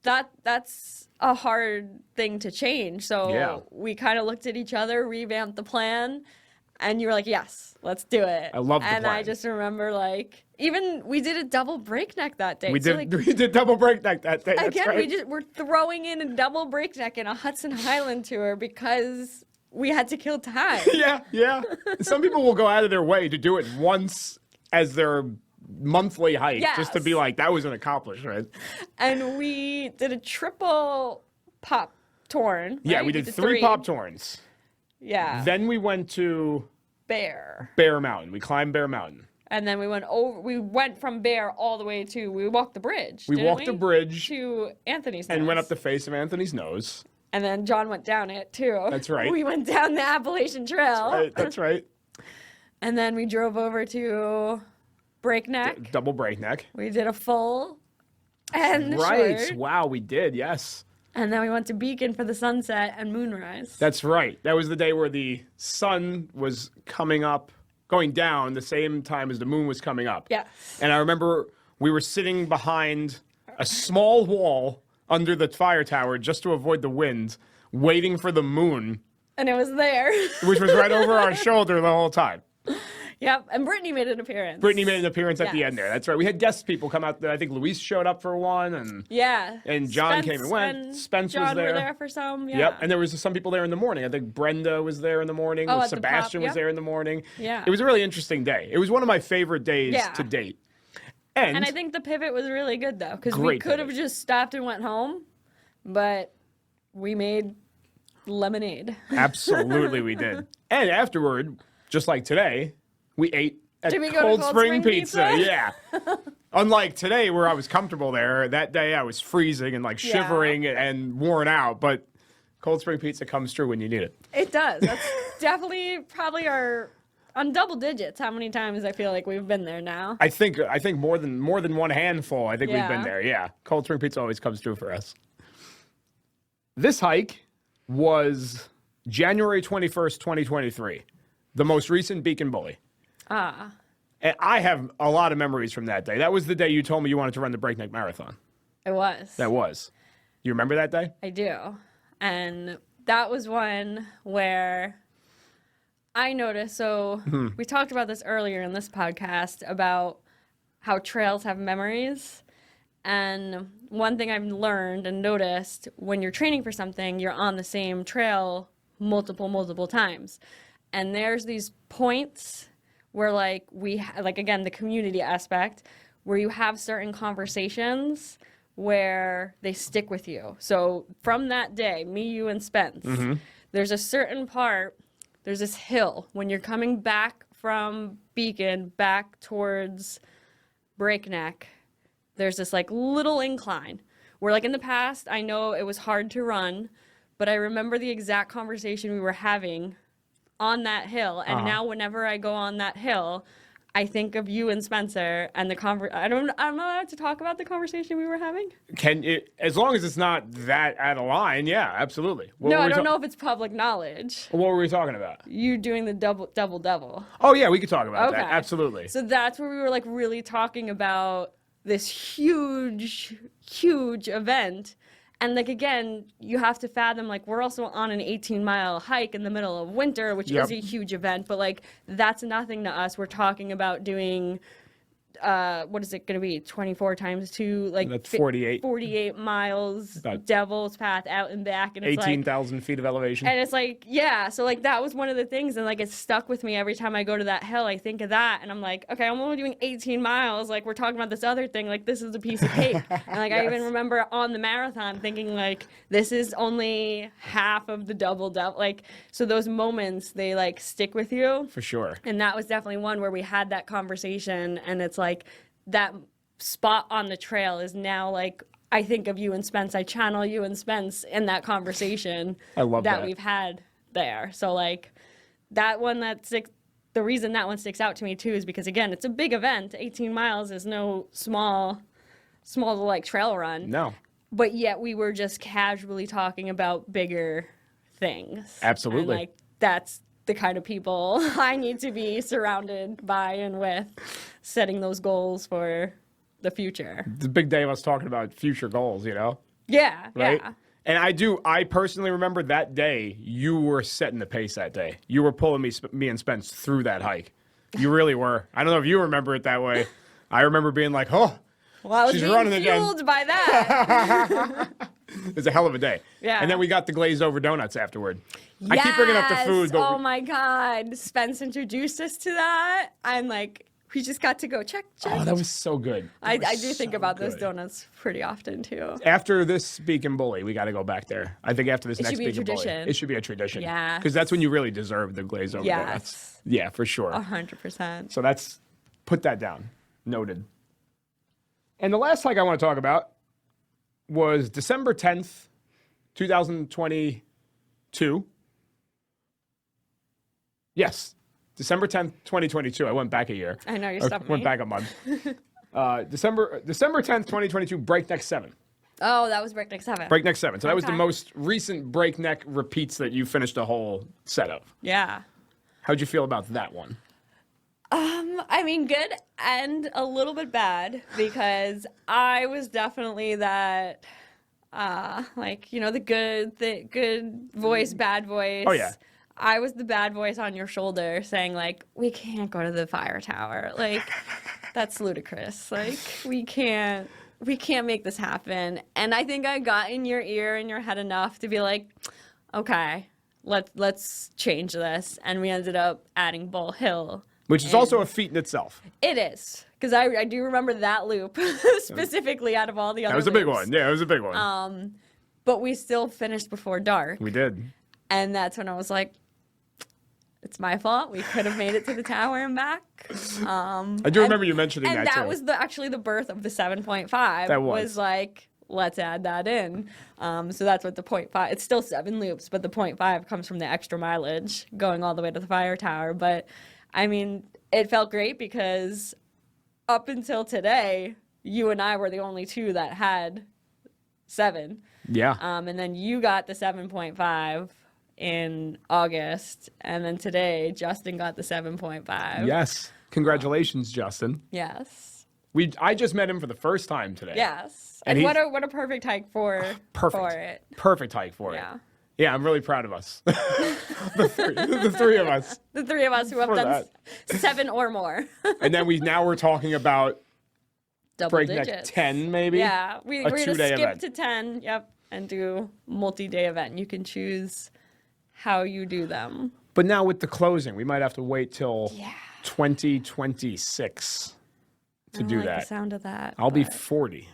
that's a hard thing to change. So Yeah. we kind of looked at each other, revamped the plan, and you were like, yes, let's do it. I love the And I plan. just remember like, even we did a double breakneck that day. We So, did like, we did double breakneck that day. That's again, right. we're throwing in a double breakneck in a Hudson Highland tour because we had to kill time. Yeah. Some people will go out of their way to do it once as their monthly hike, just to be Yes. like, that was an accomplishment. And we did a triple Pop Torn. Yeah, right? we did 3 Pop Torns. Yeah. Then we went to Bear. Bear Mountain. We climbed Bear Mountain. And then we went from Bear all the way to, we walked the bridge. We didn't walked the bridge to Anthony's and nose. went up the face of Anthony's nose. And then John went down it too. That's right. We went down the Appalachian Trail. That's right. And then we drove over to Breakneck. Double breakneck. We did a full and Right. short. Wow, we did. Yes. And then we went to Beacon for the sunset and moonrise. That's right. That was the day where the sun was going down the same time as the moon was coming up. Yes. And I remember we were sitting behind a small wall under the fire tower just to avoid the wind, waiting for the moon, And it was there. which was right over our shoulder the whole time. Yep. And Brittany made an appearance. Brittany made an appearance at the Yes. end there. That's right. We had guest people come out. I think Luis showed up for one, and And John came and went. Spence John was there. were there for some. Yeah. Yep, and there was some people there in the morning. I think Brenda was there in the morning. Oh, at the Sebastian pop, was yep. there in the morning. Yeah. It was a really interesting day. It was one of my favorite days Yeah. to date. And And I think the pivot was really good though, because we Great could have pivot. just stopped and went home, but we made lemonade. absolutely we did. And afterward, just like today, we ate at Did we go to Cold Cold Spring Spring Pizza. Pizza? Yeah. Unlike today, where I was comfortable there, that day I was freezing and like Yeah. shivering and worn out. But Cold Spring Pizza comes through when you need it. It does. That's definitely probably our on double digits. How many times I feel like we've been there now? I think more than one handful. I think we've been Yeah. there. Yeah, Cold Spring Pizza always comes through for us. This hike was January 21st, 2023, the most recent Beacon Bully. Ah, And I have a lot of memories from that day. That was the day you told me you wanted to run the Breakneck Marathon. it was. That was. You remember that day? I do. And that was one where I noticed. So we talked about this earlier in this podcast about how trails have memories. And one thing I've learned and noticed when you're training for something, you're on the same trail multiple times. And there's these points where like like again, the community aspect where you have certain conversations where they stick with you. So from that day, me, you, and Spence, there's a certain part, there's this hill when you're coming back from Beacon back towards Breakneck. There's this like little incline where like in the past, I know it was hard to run, but I remember the exact conversation we were having on that hill. And now whenever I go on that hill, I think of you and Spencer and the I'm not allowed to talk about the conversation we were having. As long as it's not that out of line, yeah, absolutely. What No, were I we don't know if it's public knowledge. What were we talking about? You doing the double. Oh yeah, we could talk about that. Okay. Absolutely. So that's where we were like really talking about this huge event. And like, again, you have to fathom, like, we're also on an 18-mile hike in the middle of winter, which Yep. is a huge event, but like, that's nothing to us. We're talking about doing, what is it going to be? 24 times 2, like That's 48. 48 miles, About Devil's Path out and back. And it's like, 18,000 feet of elevation. and it's like, yeah, so like that was one of the things, and like it stuck with me every time I go to that hill. I think of that, and I'm like, okay, I'm only doing 18 miles. Like we're talking about this other thing. Like this is a piece of cake. And like I even remember on the marathon thinking like this is only half of the double. Like so those moments they like stick with you. For sure. And that was definitely one where we had that conversation, and it's like that spot on the trail is now like I think of you and Spence. I channel you and Spence in that conversation I love that. we've had there. So like that one the reason that one sticks out to me too is because again, it's a big event. 18 miles is no small like trail run. No. But yet we were just casually talking about bigger things. Absolutely. And like that's the kind of people I need to be surrounded by and with, setting those goals for the future. It's a big day of us talking about future goals, you know? Yeah, Right? yeah. And I personally remember that day, you were setting the pace that day. You were pulling me and Spence through that hike. You really were. I don't know if you remember it that way. I remember being like, oh, Well, I was she's being running again. fueled by that. It was a hell of a day. Yeah. And then we got the glazed over donuts afterward. I keep bringing up the food, but Oh my God. Spence introduced us to that. I'm like, we just got to go check. oh, that was so good. I That do was think so about those good. donuts pretty often too. After this Beacon Bully, we got to go back there. I think after this It next should be a Beacon Bully, tradition. it should be a tradition. Yes. Because that's when you really deserve the glazed over Yes. donuts. Yeah, for sure. 100%. So put that down. Noted. And the last hike I want to talk about was December 10th, 2022. Yes, December 10th, 2022. I went back a year. I know you're Or stumping went me. back a month. December 10th, 2022, Breakneck 7. Oh, that was Breakneck 7. Breakneck 7. So that was the Okay. most recent Breakneck repeats that you finished a whole set of. Yeah. How'd you feel about that one? I mean, good and a little bit bad because I was definitely that, the good voice, bad voice. Oh, yeah. I was the bad voice on your shoulder saying, like, we can't go to the fire tower. Like, that's ludicrous. Like, we can't make this happen. And I think I got in your ear and your head enough to be like, okay, let's change this. And we ended up adding Bull Hill. Which is also a feat in itself. It is. Because I do remember that loop specifically out of all the other That was a big loops. one. Yeah, it was a big one. But we still finished before dark. We did. And that's when I was like, it's my fault. We could have made it to the tower and back. I do remember you mentioning that, and too. that was actually the birth of the 7.5. That was. Like, let's add that in. So that's what the 0.5, it's still 7 loops, but the 0.5 comes from the extra mileage going all the way to the fire tower. But, I mean, it felt great because up until today, you and I were the only two that had 7. Yeah. And then you got the 7.5 in August, and then today Justin got the 7.5. Yes. Congratulations, Justin. Yes. I just met him for the first time today. Yes. And And what a perfect hike for it. Perfect hike for it. Yeah. Yeah, I'm really proud of us. the three of us. The 3 of us who have For done 7 or more. And then we're talking about Double Breakneck digits. 10 maybe. Yeah. We're going to two-day skip event. to 10, yep, and do multi-day event. You can choose how you do them. But now with the closing, we might have to wait till Yeah. 2026 to do I like that. the sound of that. I'll be but 40.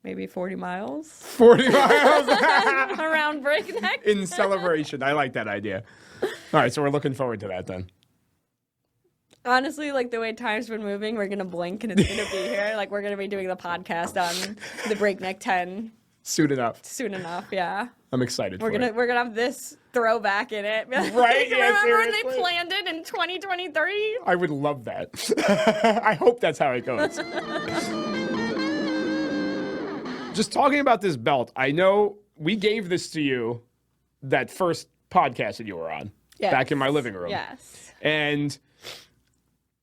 maybe 40 miles 40 miles around Breakneck. in celebration. I like that idea. All right, so we're looking forward to that then. Honestly, like the way time's been moving, we're gonna blink and it's gonna be here. Like we're gonna be doing the podcast on the Breakneck 10 Soon enough. soon enough. Yeah, I'm excited for it. we're gonna have this throwback in it. Right, yeah, Remember when they seriously. planned it in 2023? I would love that. I hope that's how it goes. Just talking about this belt, I know we gave this to you that first podcast that you were on back in my living room. Yes. And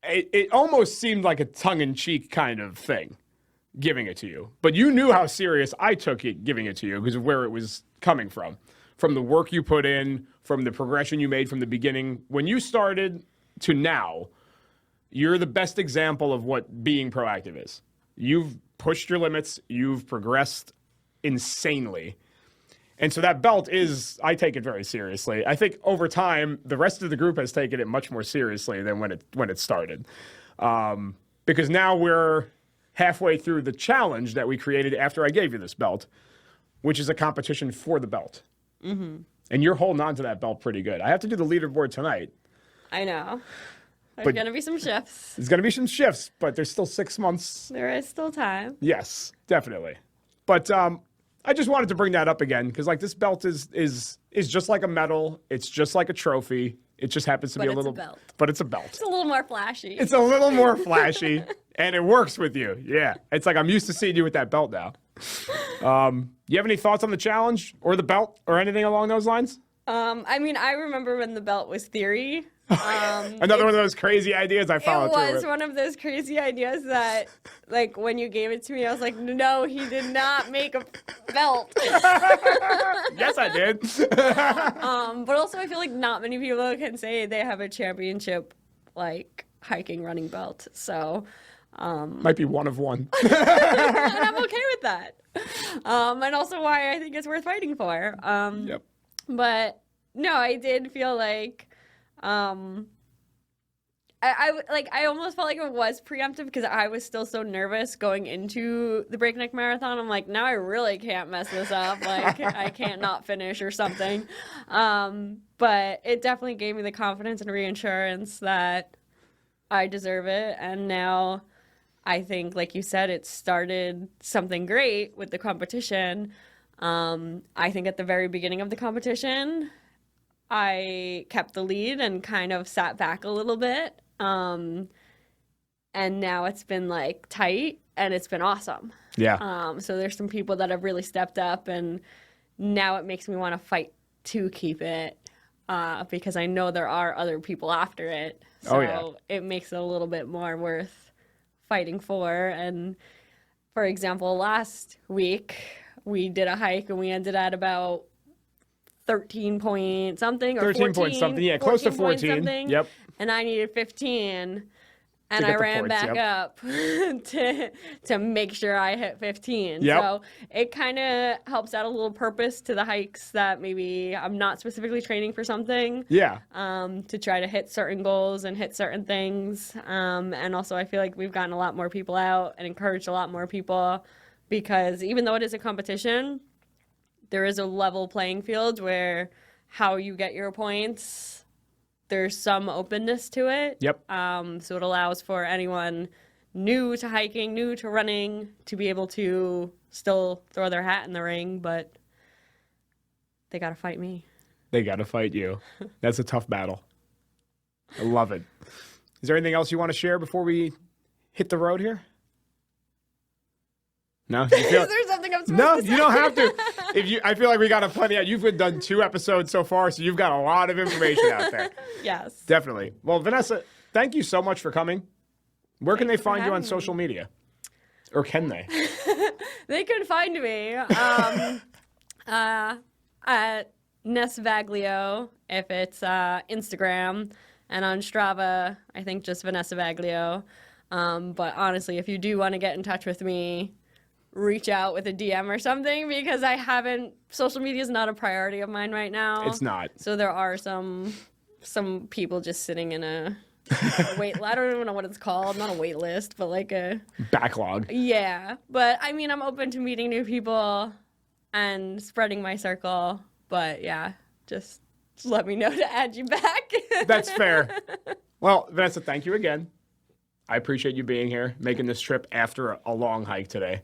it almost seemed like a tongue-in-cheek kind of thing, giving it to you. But you knew how serious I took it giving it to you because of where it was coming from the work you put in, from the progression you made from the beginning. When you started to now, you're the best example of what being proactive is. You've pushed your limits. You've progressed insanely. And so that belt I take it very seriously. I think over time, the rest of the group has taken it much more seriously than when it started. Because now we're halfway through the challenge that we created after I gave you this belt, which is a competition for the belt. Mm-hmm. And you're holding on to that belt pretty good. I have to do the leaderboard tonight. I know. There's But- gonna be some shifts. There's going to be some shifts, but there's still 6 months. There is still time. Yes, definitely. But I just wanted to bring that up again because, like, this belt is just like a medal. It's just like a trophy. It just happens to be But a it's a little, belt. but it's a belt. It's a little more flashy. It's a little more flashy, and it works with you. Yeah, it's like I'm used to seeing you with that belt now. You have any thoughts on the challenge or the belt or anything along those lines? I mean, I remember when the belt was theory. Another one of those crazy ideas I It followed through was with. one of those crazy ideas that, like, when you gave it to me, I was like, no, he did not make a belt. Yes, I did. But also, I feel like not many people can say they have a championship, like, hiking running belt. So, Might be one of one. and I'm okay with that. And also why I think it's worth fighting for. Yep. But no, I did feel like I almost felt like it was preemptive because I was still so nervous going into the Breakneck Marathon. I'm like, now I really can't mess this up. Like I can't not finish or something. But it definitely gave me the confidence and reassurance that I deserve it. And now I think, like you said, it started something great with the competition. I think at the very beginning of the competition, I kept the lead and kind of sat back a little bit. And now it's been like tight and it's been awesome. Yeah. So there's some people that have really stepped up and now it makes me want to fight to keep it. because I know there are other people after it. So Oh, yeah. it makes it a little bit more worth fighting for. And for example, last week we did a hike and we ended at about 13 point something or 13 point something. Yeah, close to 14. Something, Yep. and I needed 15. And get I the ran points, back yep. up to make sure I hit 15. Yep. So it kind of helps add a little purpose to the hikes that maybe I'm not specifically training for something. Yeah. To try to hit certain goals and hit certain things. And also I feel like we've gotten a lot more people out and encouraged a lot more people, because even though it is a competition, there is a level playing field where how you get your points, there's some openness to it. Yep. So it allows for anyone new to hiking, new to running, to be able to still throw their hat in the ring, but they got to fight me. They got to fight you. That's a tough battle. I love it. Is there anything else you want to share before we hit the road here? No? You feel- Is there something I'm supposed No, to say? you don't have to. I feel like we got a plenty. You've done 2 episodes so far, so you've got a lot of information out there. Yes. Definitely. Well, Vanessa, thank you so much for coming. Where can they Thanks for find you on having me. social media? Or can they? They can find me at Vanessa Vaglio if it's Instagram, and on Strava, I think just Vanessa Vaglio. But honestly, if you do want to get in touch with me, reach out with a DM or something, because social media is not a priority of mine right now. It's not. So there are some people just sitting in a wait. I don't even know what it's called. Not a wait list, but like a Backlog. yeah. But I mean, I'm open to meeting new people and spreading my circle. But yeah, just let me know to add you back. That's fair. Well, Vanessa, thank you again. I appreciate you being here, making this trip after a long hike today.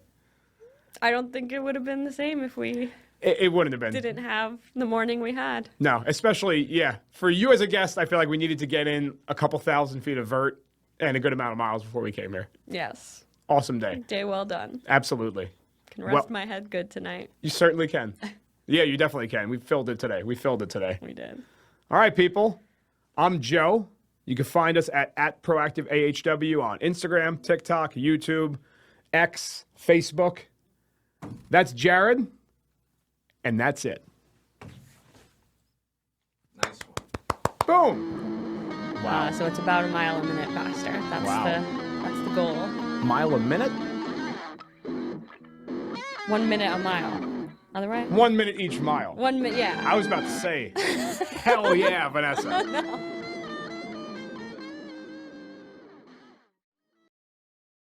I don't think it would have been the same if we It wouldn't have been. didn't have the morning we had. No, especially, yeah. For you as a guest, I feel like we needed to get in a couple thousand feet of vert and a good amount of miles before we came here. Yes. Awesome day. Day well done. Absolutely. Can rest my head good tonight. You certainly can. Yeah, you definitely can. We filled it today. We did. All right, people. I'm Joe. You can find us at @ProactiveAHW on Instagram, TikTok, YouTube, X, Facebook. That's Jared. And that's it. Nice one. Boom. So it's about a mile a minute faster. That's Wow. that's the goal. Mile a minute? 1 minute a mile. Other way? 1 minute each mile. 1 minute, yeah. I was about to say, hell yeah, Vanessa. No.